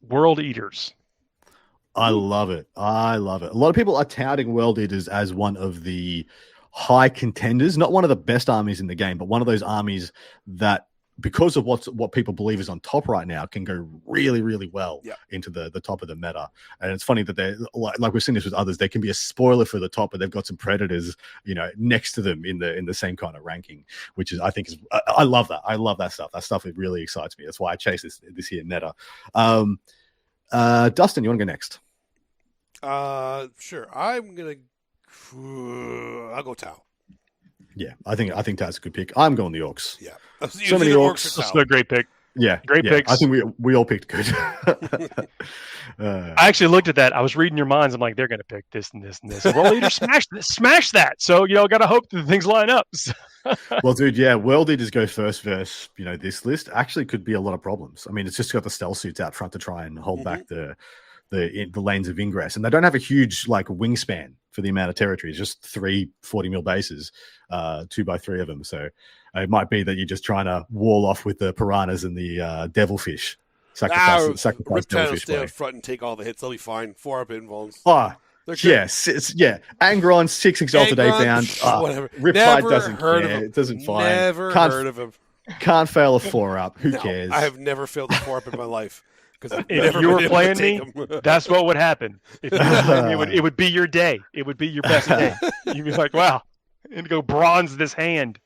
World Eaters. I love it. A lot of people are touting World Eaters as one of the high contenders, not one of the best armies in the game, but one of those armies that, because of what people believe is on top right now, can go really, really well into the top of the meta. And it's funny that they're like we've seen this with others. They can be a spoiler for the top, but they've got some predators, next to them in the same kind of ranking, which is I think is I love that. I love that stuff. That stuff, it really excites me. That's why I chase this here meta. Dustin, you want to go next? Sure. I'll go Tau. Yeah, I think that's a good pick. I'm going the Orcs. Yeah. So many Orcs. That's a great pick. Yeah. Great picks. I think we all picked good. I actually looked at that. I was reading your minds. I'm like, they're going to pick this and this and this. World Eater smash that. So, got to hope that things line up. Well, dude, World Eaters go first versus, this list actually could be a lot of problems. I mean, it's just got the stealth suits out front to try and hold back the lanes of ingress, and they don't have a huge wingspan for the amount of territory. It's just 3 40 mil bases, 2x3 of them. So it might be that you're just trying to wall off with the piranhas and the devilfish. Sacrifice devilfish stay up front and take all the hits. They'll be fine. 4 up invulns. Oh, yes, Angron 6 exalted 8 bound. Whatever. Riptide doesn't care. It doesn't fine. Never heard of him. Can't fail a 4 up. Who cares? I have never failed a 4 up in my life. If you were playing me, that's what would happen. If you were playing me, it would be your day. It would be your best day. You'd be like, wow, and go bronze this hand.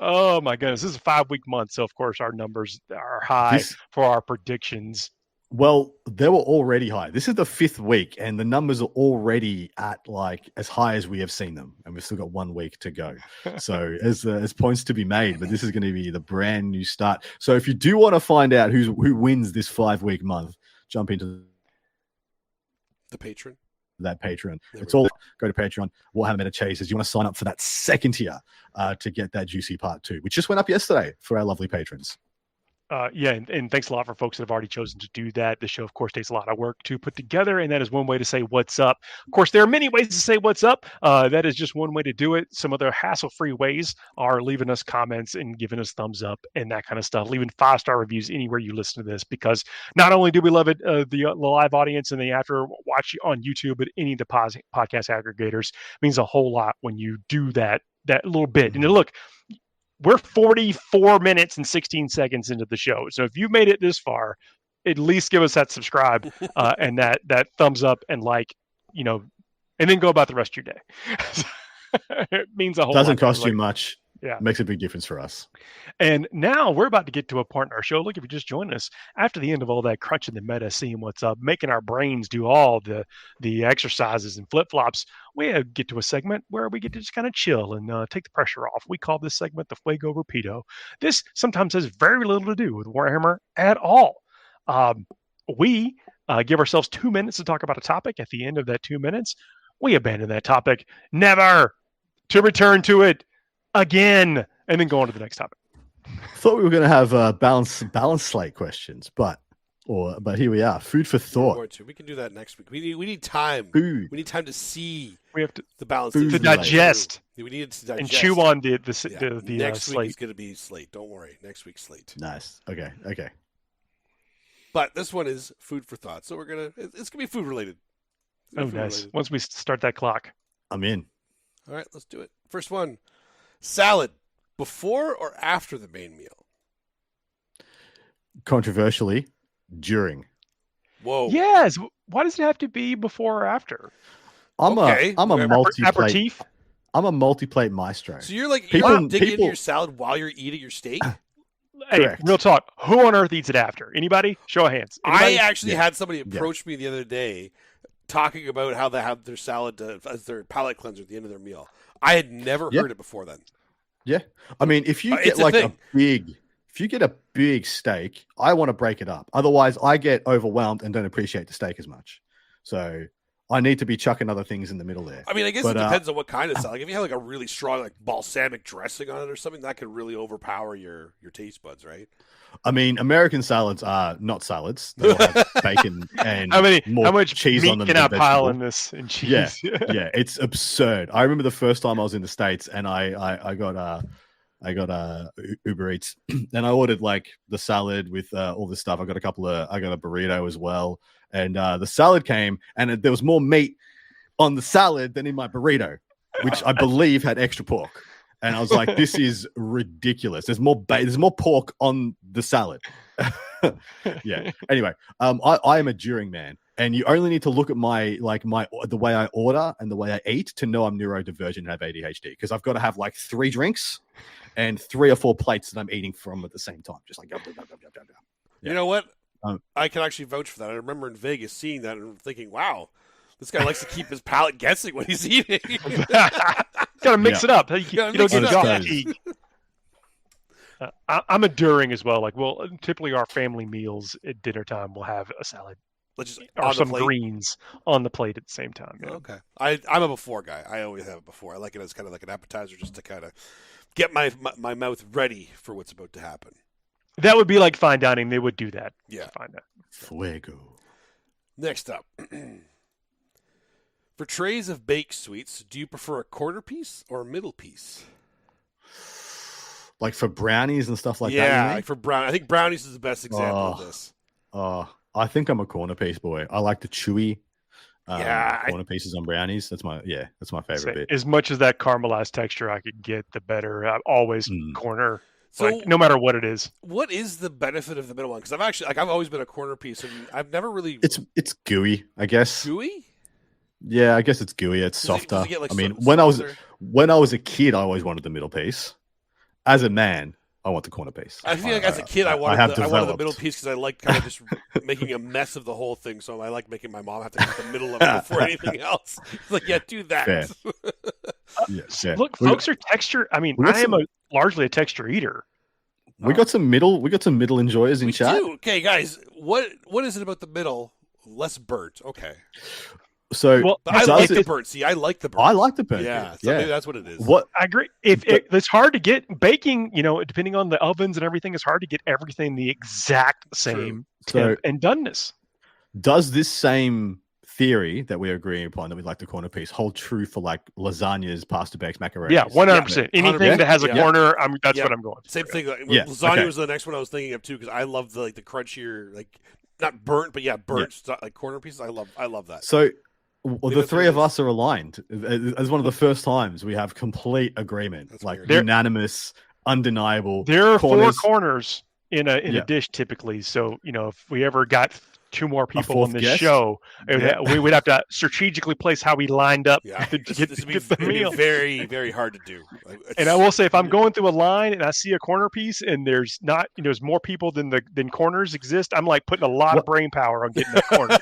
Oh my goodness, this is a 5-week month, so of course our numbers are high for our predictions. Well, they were already high. This is the 5th week, and the numbers are already at like as high as we have seen them, and we've still got 1 week to go. So as points to be made, but this is going to be the brand new start. So if you do want to find out who wins this 5-week month, jump into the patron. That Patreon. It's all go to Patreon. Warhammer Meta Chasers. You want to sign up for that second tier to get that juicy part 2, which just went up yesterday for our lovely patrons. And thanks a lot for folks that have already chosen to do that. The show, of course, takes a lot of work to put together, and that is one way to say what's up. Of course, there are many ways to say what's up. That is just one way to do it. Some other hassle-free ways are leaving us comments and giving us thumbs up and that kind of stuff, leaving 5-star reviews anywhere you listen to this, because not only do we love it, the live audience and the after watch on YouTube, but any of the podcast aggregators means a whole lot when you do that little bit. And look, we're 44 minutes and 16 seconds into the show. So if you've made it this far, at least give us that subscribe and that thumbs up and like, and then go about the rest of your day. It means a whole lot. Doesn't cost you much. Yeah. Makes a big difference for us. And now we're about to get to a part in our show. Look, if you just joined us after the end of all that crunching the meta, seeing what's up, making our brains do all the exercises and flip-flops, we get to a segment where we get to just kind of chill and take the pressure off. We call this segment the Fuego Rapido. This sometimes has very little to do with Warhammer at all. We give ourselves 2 minutes to talk about a topic. At the end of that 2 minutes, we abandon that topic, never to return to it again, and then go on to the next topic. Thought we were going to have balance slate questions, but here we are. Food for thought. We can do that next week. We need time. Food. We need time to see. We have to the balance to digest. We need to digest and chew on the next slate. week is going to be slate. Don't worry. Next week's slate. Nice. Okay. But this one is food for thought, so it's gonna be food related. Oh, nice. Related. Once we start that clock, I'm in. All right, let's do it. First one. Salad, before or after the main meal? Controversially, during. Whoa. Yes. Why does it have to be before or after? I'm a multi-plate. Aperitif? I'm a multi-plate maestro. So you're like digging into your salad while you're eating your steak? Hey, real talk. Who on earth eats it after? Anybody? Show of hands. Anybody? I actually had somebody approach me the other day talking about how they have their salad as their palate cleanser at the end of their meal. I had never heard it before then. Yeah. I mean, if you get a big steak, I want to break it up. Otherwise, I get overwhelmed and don't appreciate the steak as much. So I need to be chucking other things in the middle there. I mean, I guess it depends on what kind of salad. Like if you have like a really strong like balsamic dressing on it or something, that could really overpower your taste buds, right? I mean, American salads are not salads. They all have bacon and how much cheese meat on them. Can I pile in this and cheese? Yeah, it's absurd. I remember the first time I was in the States and I got Uber Eats and I ordered like the salad with all this stuff. I got a burrito as well, and the salad came and there was more meat on the salad than in my burrito, which I believe had extra pork. And I was like, this is ridiculous. There's more pork on the salad. Yeah. Anyway, I am a during man, and you only need to look at the way I order and the way I eat to know I'm neurodivergent and have ADHD, because I've got to have like 3 drinks and 3 or 4 plates that I'm eating from at the same time. Just like, yeah. You know what? I can actually vouch for that. I remember in Vegas seeing that and thinking, wow, this guy likes to keep his palate guessing when he's eating. Gotta mix it up. You don't get fatigue. I'm a during as well. Like, well, typically our family meals at dinner time will have a salad, or some greens on the plate at the same time. Yeah. Okay, I'm a before guy. I always have it before. I like it as kind of like an appetizer, just to kind of get my mouth ready for what's about to happen. That would be like fine dining. They would do that. Yeah, fine dining. Fuego. Next up. For trays of baked sweets, do you prefer a quarter piece or a middle piece? Like for brownies and stuff like that? Yeah, like for brownies. I think brownies is the best example of this. I think I'm a corner piece boy. I like the chewy corner pieces on brownies. That's my favorite bit. As much as that caramelized texture I could get, the better. I always corner. So like, no matter what it is. What is the benefit of the middle one? Because I've always been a corner piece, and I've never really. It's gooey, I guess. Gooey? Yeah, I guess it's gooey. It's softer. Does it get, like, when I was a kid, I always wanted the middle piece. As a man, I want the corner piece. I feel like as a kid, I wanted the middle piece because I liked kind of just making a mess of the whole thing. So I like making my mom have to cut the middle of it before anything else. It's like, yeah, do that. Yeah. Look, folks are texture. I mean, I am largely a texture eater. We got some middle enjoyers in chat. Do. Okay, guys, what is it about the middle? Less burnt. Okay. So I like the burnt. See, I like the burnt. I like the burnt. Yeah, so maybe that's what it is. What I agree. It's hard to get baking, depending on the ovens and everything, it's hard to get everything the exact same temp and doneness. Does this same theory that we're agreeing upon that we like the corner piece hold true for like lasagnas, pasta bakes, macaroni? Yeah, 100%. Anything that has a corner, that's what I'm going for. Same thing. Lasagna was the next one I was thinking of too because I love the crunchier, like not burnt, but burnt like corner pieces. I love that. So. Well, the three of us are aligned. As one of the first times we have complete agreement, that's like unanimous, undeniable. There are 4 corners in a dish typically. So if we ever got 2 more people on this show, we would have to strategically place how we lined up to get the meal. Very, very hard to do. And I will say, if I'm going through a line and I see a corner piece and there's not, there's more people than corners exist, I'm like putting a lot of brain power on getting that corner.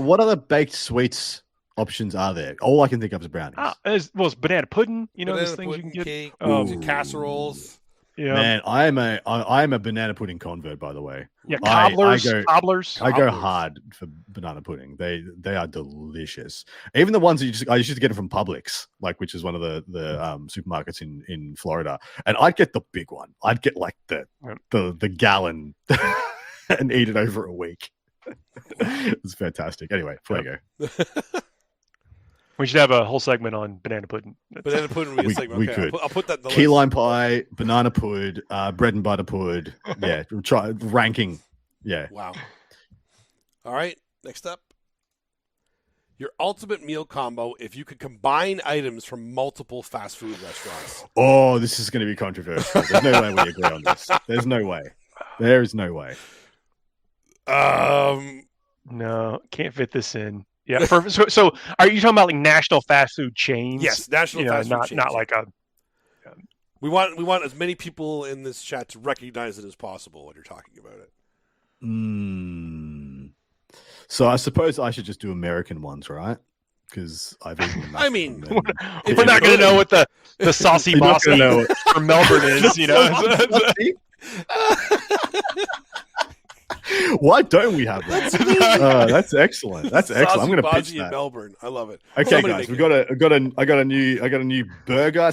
What other baked sweets options are there? All I can think of is brownies. It's banana pudding. Those things you can get. Cake, casseroles. Yeah. Man, I am a banana pudding convert, by the way. Yeah, cobblers. I go hard for banana pudding. They are delicious. Even the ones I used to get them from Publix, which is one of the supermarkets in Florida, and I'd get the big one. I'd get like the gallon and eat it over a week. It's fantastic. Anyway, before I go. We should have a whole segment on banana pudding. Banana pudding would be a segment. We could. I'll put that in the key list. lime pie, banana pud, bread and butter pud. Yeah, we'll try ranking. Yeah. Wow. All right. Next up, your ultimate meal combo if you could combine items from multiple fast food restaurants. Oh, this is going to be controversial. There's no way we agree on this. There's no way. There is no way. No, can't fit this in. Yeah. So are you talking about like national fast food chains? Yes, national fast food chains. Not like a. We want as many people in this chat to recognize it as possible when you're talking about it. So I suppose I should just do American ones, right? Because I've eaten enough. I mean, we're not going to know what the saucy Boston from Melbourne is, Why don't we have that? That's excellent. That's excellent. I'm going to pitch that. In Melbourne. I love it. Okay, guys, I got a new burger /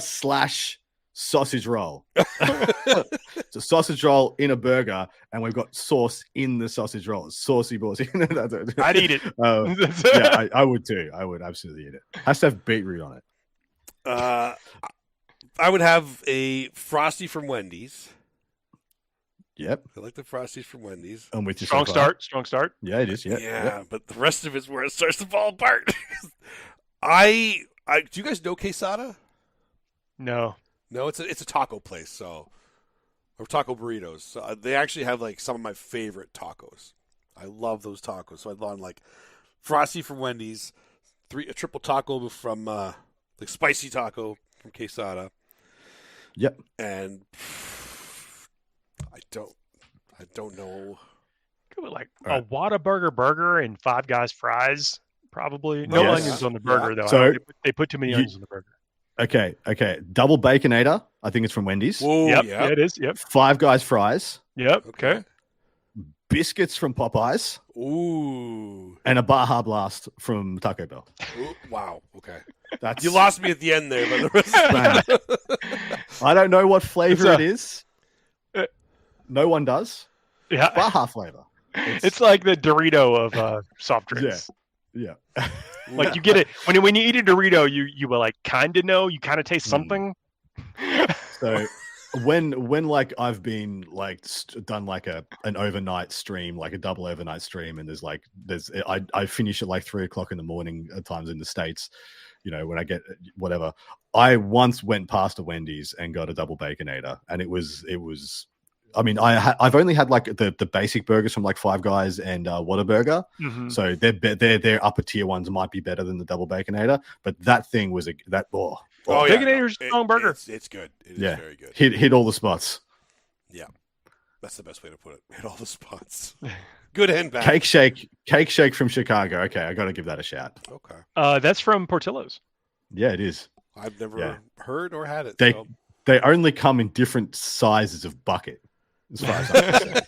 sausage roll. It's a sausage roll in a burger, and we've got sauce in the sausage roll. It's saucy bossy. I'd eat it. Yeah, I would too. I would absolutely eat it. Has to have beetroot on it. I would have a Frosty from Wendy's. Yep. I like the Frosties from Wendy's. I'm with you. Strong start. Yeah, it is. Yeah. Yep. But the rest of it's where it starts to fall apart. Do you guys know Quesada? No, it's a taco place, or taco burritos. So they actually have like some of my favorite tacos. I love those tacos. So I'd want like Frosty from Wendy's, a triple taco from like spicy taco from Quesada. Yep. And I don't know. Like a Whataburger burger and Five Guys fries, probably. No onions on the burger, though. So they put too many onions on the burger. Okay. Double Baconator. I think it's from Wendy's. Whoa, yep. Yeah, it is. Yep. Five Guys fries. Yep. Okay. Biscuits from Popeyes. Ooh. And a Baja Blast from Taco Bell. Ooh, wow. Okay. You lost me at the end there, but the rest I don't know what flavor it is. No one does. Yeah. Baja flavor. It's like the Dorito of soft drinks. Yeah. Like you get it when you eat a Dorito, you will like kind of know, you kind of taste something. So when like I've been like done like an overnight stream, like a double overnight stream, and I finish at like 3:00 in the morning at times in the States. When I get whatever, I once went past a Wendy's and got a double Baconator, and it was. I mean, I've only had like the basic burgers from like Five Guys and Whataburger, so their upper tier ones might be better than the double Baconator. But that thing was Baconator's strong burger. It's good. It is very good. Hit all the spots. Yeah, that's the best way to put it. Hit all the spots. Good and bad. Cake Shake from Chicago. Okay, I got to give that a shout. Okay. That's from Portillo's. Yeah, it is. I've never heard or had it. They only come in different sizes of bucket, as far as I'm concerned.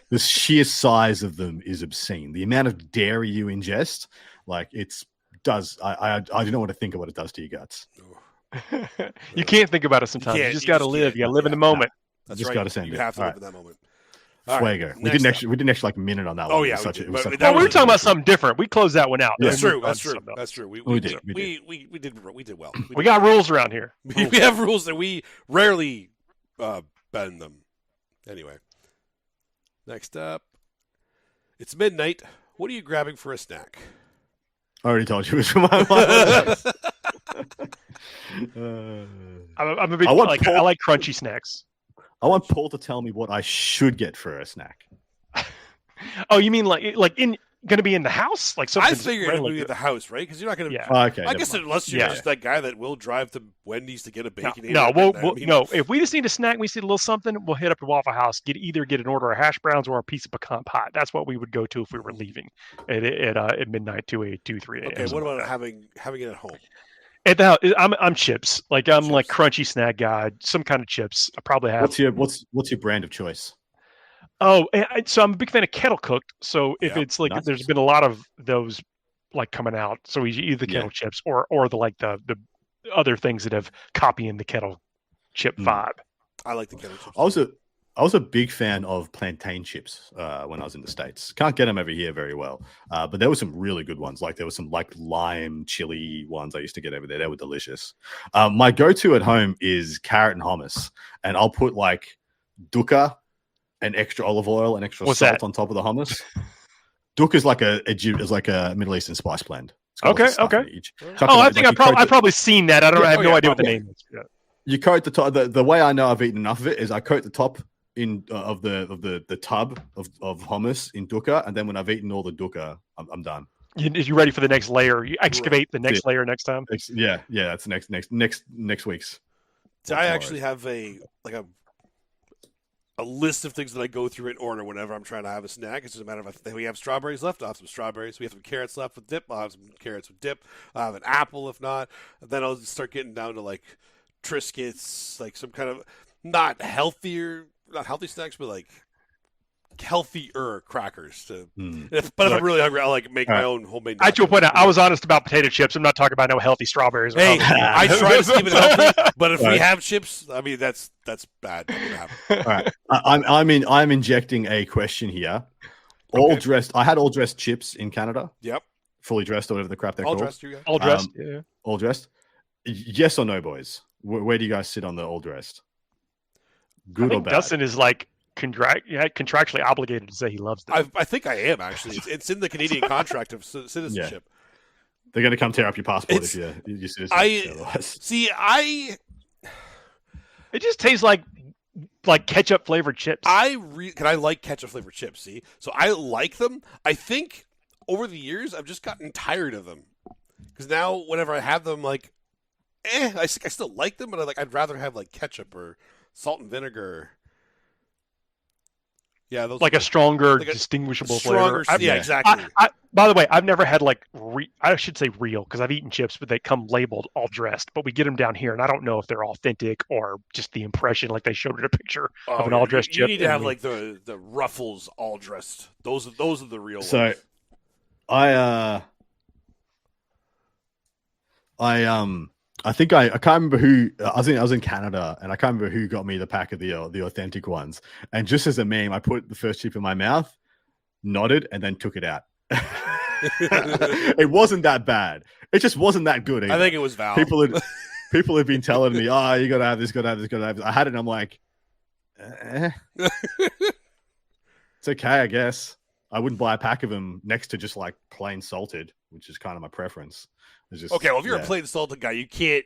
The sheer size of them is obscene. The amount of dairy you ingest, like I don't know what to think of what it does to your guts. You can't think about it sometimes. You just got to live. You got to live in the moment. That's just right. got to send it. You have to live in that moment. Fuego. We didn't actually like a minute on that one. Oh, yeah. We were talking about something different. We closed that one out. Yeah. That's true. We did well. We got rules around here. We have rules that we rarely bend them. Anyway. Next up. It's midnight. What are you grabbing for a snack? I already told you it was for my I'm a big I like crunchy snacks. I want Paul to tell me what I should get for a snack. Oh, you mean like going to be in the house? Like something? I figured it would be at the house, right? Because you're not going to. Yeah. Okay. I guess unless you're just that guy that will drive to Wendy's to get a bacon. No. If we just need a snack, we see a little something, we'll hit up the Waffle House. Get an order of hash browns or a piece of pecan pie. That's what we would go to if we were leaving at midnight, 3 a.m. Okay. What about having it at home? At the house, I'm chips. Like I'm like crunchy snack guy. Some kind of chips. I probably have. What's your brand of choice? Oh, so I'm a big fan of kettle cooked. So if it's like there's been a lot of those like coming out. So either kettle chips or the other things that have copying the kettle chip vibe. I like the kettle chips. I was a big fan of plantain chips when I was in the States. Can't get them over here very well, but there were some really good ones. Like there were some like lime chili ones I used to get over there. They were delicious. My go-to at home is carrot and hummus, and I'll put like dukkha and extra olive oil and extra salt on top of the hummus. Dukkha is like a Middle Eastern spice blend. Okay. I think I've probably seen that. I have no idea what the name is. Yeah. You coat the top. The way I know I've eaten enough of it is I coat the top of the tub of hummus in dukkha, and then when I've eaten all the dukkha, I'm done. You ready for the next layer? You excavate the next layer next time. Yeah, that's next week's. So I actually have a list of things that I go through in order whenever I'm trying to have a snack. It's just a matter of if we have strawberries left, I'll have some strawberries. We have some carrots left with dip, I'll have some carrots with dip. I'll have an apple if not. And then I'll start getting down to like Triscuits, like some kind of not healthy snacks, but like healthier crackers. But if I'm really hungry, I'll like make my own homemade. I will point out, I was honest about potato chips. I'm not talking about no healthy strawberries. Hey, I try to keep it healthy, but if we have chips, I mean that's bad. All right, I'm injecting a question here. All dressed. I had all dressed chips in Canada. Yep. Fully dressed or whatever the crap they're called. All dressed. Yeah. All dressed. Yes or no, boys? Where do you guys sit on the all dressed? Good or bad? Dustin is like contractually obligated to say he loves them. I think I am actually. It's in the Canadian contract of citizenship. Yeah. They're going to come tear up your passport if you're citizen. It just tastes like ketchup flavored chips. I like ketchup flavored chips. See, so I like them. I think over the years I've just gotten tired of them because now whenever I have them, like, I still like them, but I'd rather have like ketchup or salt and vinegar. Yeah, those like a stronger, distinguishable flavor. Yeah, exactly. By the way, I've never had I should say real because I've eaten chips, but they come labeled all dressed. But we get them down here, and I don't know if they're authentic or just the impression like they showed in a picture of an all dressed chip. You need to have like the Ruffles all dressed. Those are the real ones. So, I think I can't remember who I was in Canada, and I can't remember who got me the pack of the authentic ones. And just as a meme, I put the first chip in my mouth, nodded, and then took it out. It wasn't that bad. It just wasn't that good either. I think it was Val. People had been telling me, "Oh, you gotta have this, gotta have this, gotta have this." I had it, and I'm like, it's okay, I guess. I wouldn't buy a pack of them next to just like plain salted, which is kind of my preference. Okay, well, if you're a plain salted guy, you can't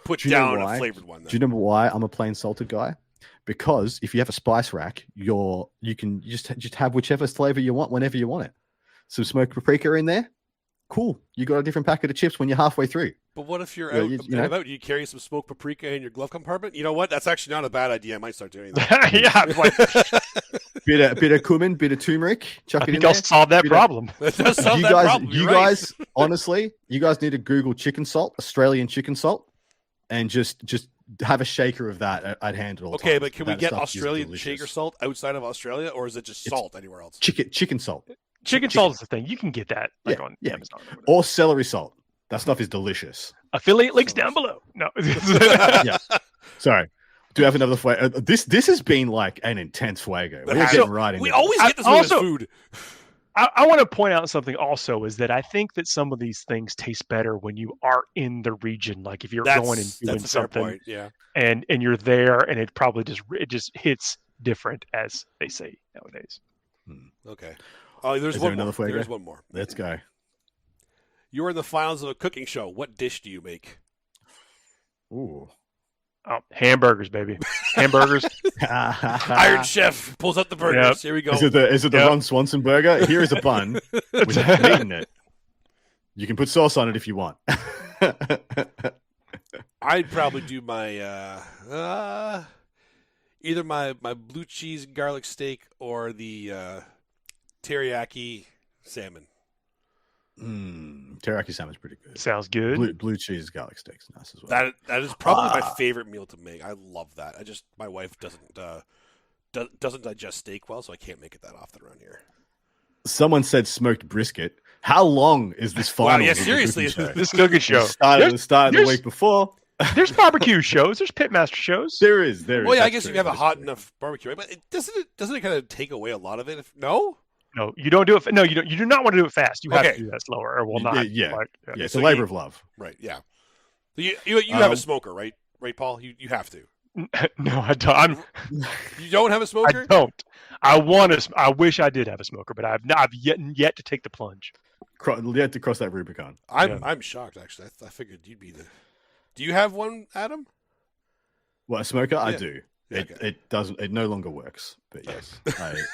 put down a flavored one. Do you remember why I'm a plain salted guy? Because if you have a spice rack, you can just have whichever flavor you want whenever you want it. Some smoked paprika in there, cool. You got a different packet of chips when you're halfway through. But what if you're out? You carry some smoked paprika in your glove compartment? You know what? That's actually not a bad idea. I might start doing that. Yeah, bit of cumin, bit of turmeric. Chuck it in there. I'll solve that problem. You guys, honestly, you guys need to Google chicken salt, Australian chicken salt, and just have a shaker of that at hand at all times. Okay, but can we get Australian shaker salt outside of Australia, or is it just salt anywhere else? Chicken salt. Chicken salt is the thing. You can get that on Amazon. Or celery salt. That stuff is delicious. Affiliate links down below. No. Yeah. Sorry. Do you have another fuego? This has been like an intense fuego. We're getting right into We always get this with food. I want to point out something also is that I think that some of these things taste better when you are in the region. Like if you're going and doing something, and you're there, and it probably just hits different, as they say nowadays. Okay. Oh, there's one more. There's one more. Let's go. You are in the finals of a cooking show. What dish do you make? Ooh. Oh, hamburgers, baby. Hamburgers. Iron Chef pulls out the burgers. Yep. Here we go. Is it the Ron Swanson burger? Here is a bun with meat in it. You can put sauce on it if you want. I'd probably do my either my blue cheese garlic steak or the teriyaki salmon. Teriyaki salmon's pretty good. Sounds good. Blue cheese garlic steak's nice as well. That is probably my favorite meal to make. I love that. My wife doesn't digest steak well, so I can't make it that often around here. Someone said smoked brisket. How long is this final? Wow, yeah, seriously, this cooking show started the week before. There's barbecue shows. There's pitmaster shows. There is. Well, yeah, I guess you have a hot enough barbecue, right? But doesn't it kind of take away a lot of it? No, you don't do it. No, you don't. You do not want to do it fast. You have to do that slower, or will not. Yeah. It's a labor of love. Right. Yeah. So you have a smoker, right? Right, Paul. You have to. No, I don't. You don't have a smoker? I don't. I wish I did have a smoker, but I've yet to take the plunge. Yet to cross that Rubicon. I'm shocked actually. I figured you'd be the. Do you have one, Adam? What, a smoker? Yeah. I do. Okay. It doesn't. It no longer works. But yes,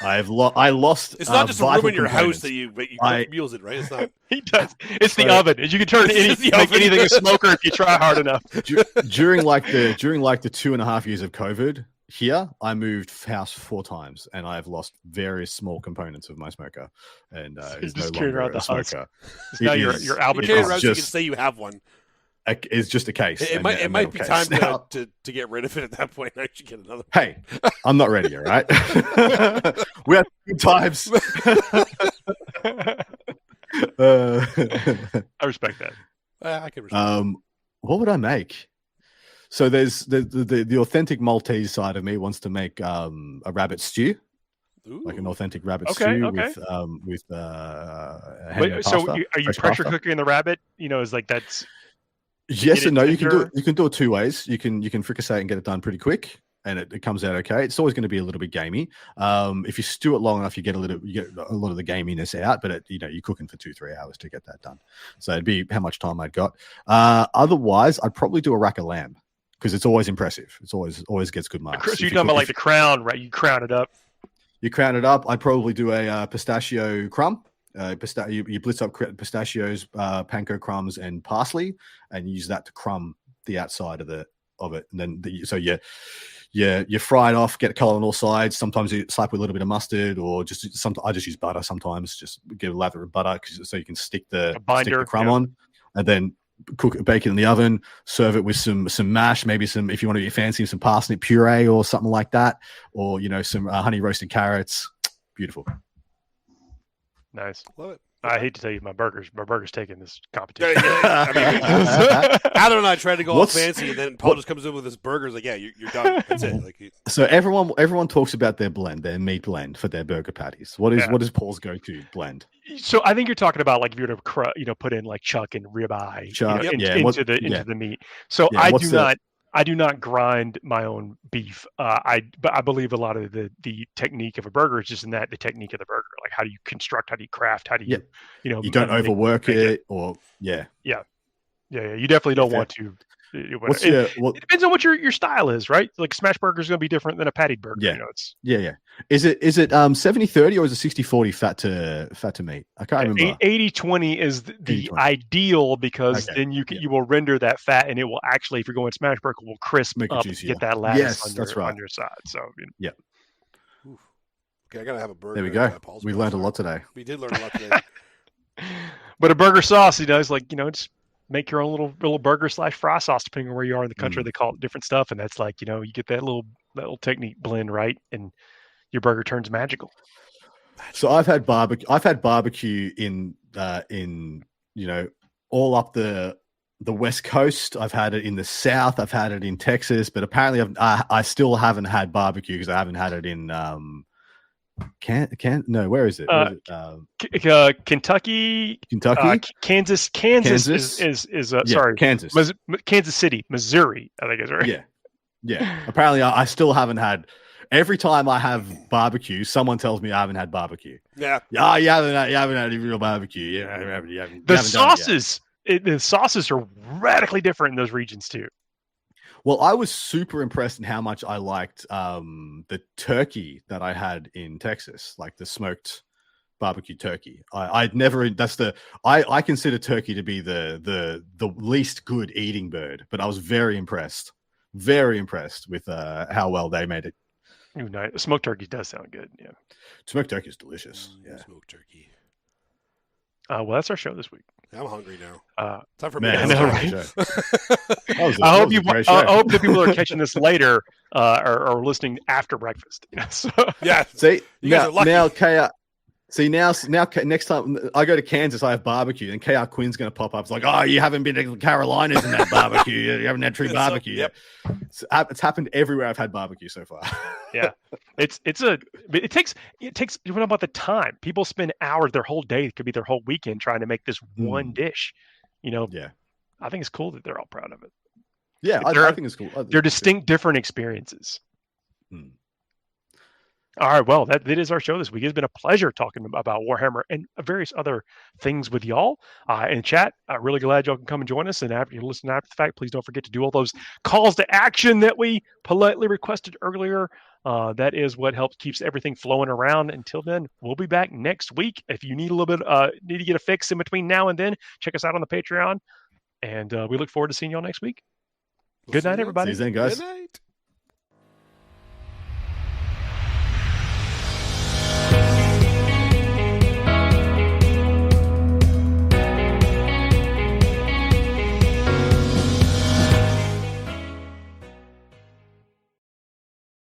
I lost. It's not just a room in your house that you cook meals in, right? It's not. He does. It's the oven. You can turn anything a smoker if you try hard enough. During like the 2.5 years of COVID, here I moved house 4 times, and I have lost various small components of my smoker, and it's no longer a smoker. Now your Albert. You can say you have one. It's just a case. It might be time to get rid of it at that point. I should get another. Hey, I'm not ready, all right? We have good times. I respect that. I can respect what would I make? So there's the authentic Maltese side of me wants to make a rabbit stew. Ooh. Like an authentic rabbit stew with Wait, so are you pressure cooking the rabbit? Is like that's. Yes and no. You can do it 2 ways. You can fricassee and get it done pretty quick, and it comes out okay. It's always going to be a little bit gamey. If you stew it long enough, you get a lot of the gaminess out. But you're cooking for 2-3 hours to get that done. So it'd be how much time I'd got. Otherwise, I'd probably do a rack of lamb because it's always impressive. It's always gets good marks. So you're talking about like the crown, right? You crown it up. You crown it up. I'd probably do a pistachio crumb. You blitz up pistachios, panko crumbs, and parsley, and use that to crumb the outside of it. And then you fry it off, get it color on all sides. Sometimes you slap with a little bit of mustard, or I just use butter. Sometimes just get a lather of butter so you can stick the crumb on, and then bake it in the oven. Serve it with some mash, maybe some, if you want to be fancy, some parsnip puree or something like that, or some honey roasted carrots. Beautiful. Nice. Love it. I hate to tell you, my burger's taking this competition. Adam and I tried to go all fancy, and then Paul just comes in with his burgers. Like, yeah, you're done. That's it. So everyone talks about their meat blend for their burger patties. What is Paul's go-to blend? So I think you're talking about like if you were to put in like chuck and ribeye into the meat. So I do not grind my own beef. But I believe a lot of the technique of a burger is just in that the technique of the burger. Like how do you construct? How do you craft? How do you you don't overwork it or You definitely don't want to It depends on what your style is, right? Like smash burger is going to be different than a patty burger. Yeah, it's Is it 70-30 or is it 60-40 fat to meat? I can't remember. 80-20 is the ideal because then you will render that fat and it will actually, if you're going smash burger, will crisp up and get that lattice on your side. So yeah. Okay, I gotta have a burger. There we go. We learned a lot today. We did learn a lot today. But a burger sauce, is like, just make your own little burger / fry sauce, depending on where you are in the country. They call it different stuff. And that's like, you get that little technique blend, right? And your burger turns magical. So I've had barbecue in all up the West Coast. I've had it in the South. I've had it in Texas, but apparently I still haven't had barbecue because I haven't had it in where is it? Kentucky, Kansas is sorry, Kansas City, Missouri, I think is right. Yeah. Apparently I still haven't had. Every time I have barbecue, someone tells me I haven't had barbecue. Yeah. Oh, you haven't had real barbecue. Yeah, the sauces are radically different in those regions too. Well, I was super impressed in how much I liked the turkey that I had in Texas, like the smoked barbecue turkey. I consider turkey to be the least good eating bird, but I was very impressed with how well they made it. Ooh, nice. Smoked turkey does sound good. Yeah, smoked turkey is delicious. Yeah, smoked turkey. Well, that's our show this week. I'm hungry now. Time for me. I know, right? I hope that people are catching this later or listening after breakfast. So, yeah. See, now KR. See now next time I go to Kansas, I have barbecue, and KR Quinn's going to pop up. It's like, oh, you haven't been to the Carolinas and had barbecue. You haven't had true barbecue. Yep. It's happened everywhere I've had barbecue so far. Yeah, it takes. What about the time? People spend hours, their whole day, it could be their whole weekend, trying to make this one dish. Yeah. I think it's cool that they're all proud of it. Yeah, I think it's cool. They're distinct, different experiences. All right, well, that is our show this week. It's been a pleasure talking about Warhammer and various other things with y'all in chat. Really glad y'all can come and join us. And after you listen after the fact, please don't forget to do all those calls to action that we politely requested earlier. That is what keeps everything flowing around. Until then, we'll be back next week. If you need a little bit, need to get a fix in between now and then, check us out on the Patreon. And we look forward to seeing y'all next week. Good night, everybody. See you then, guys. Good night.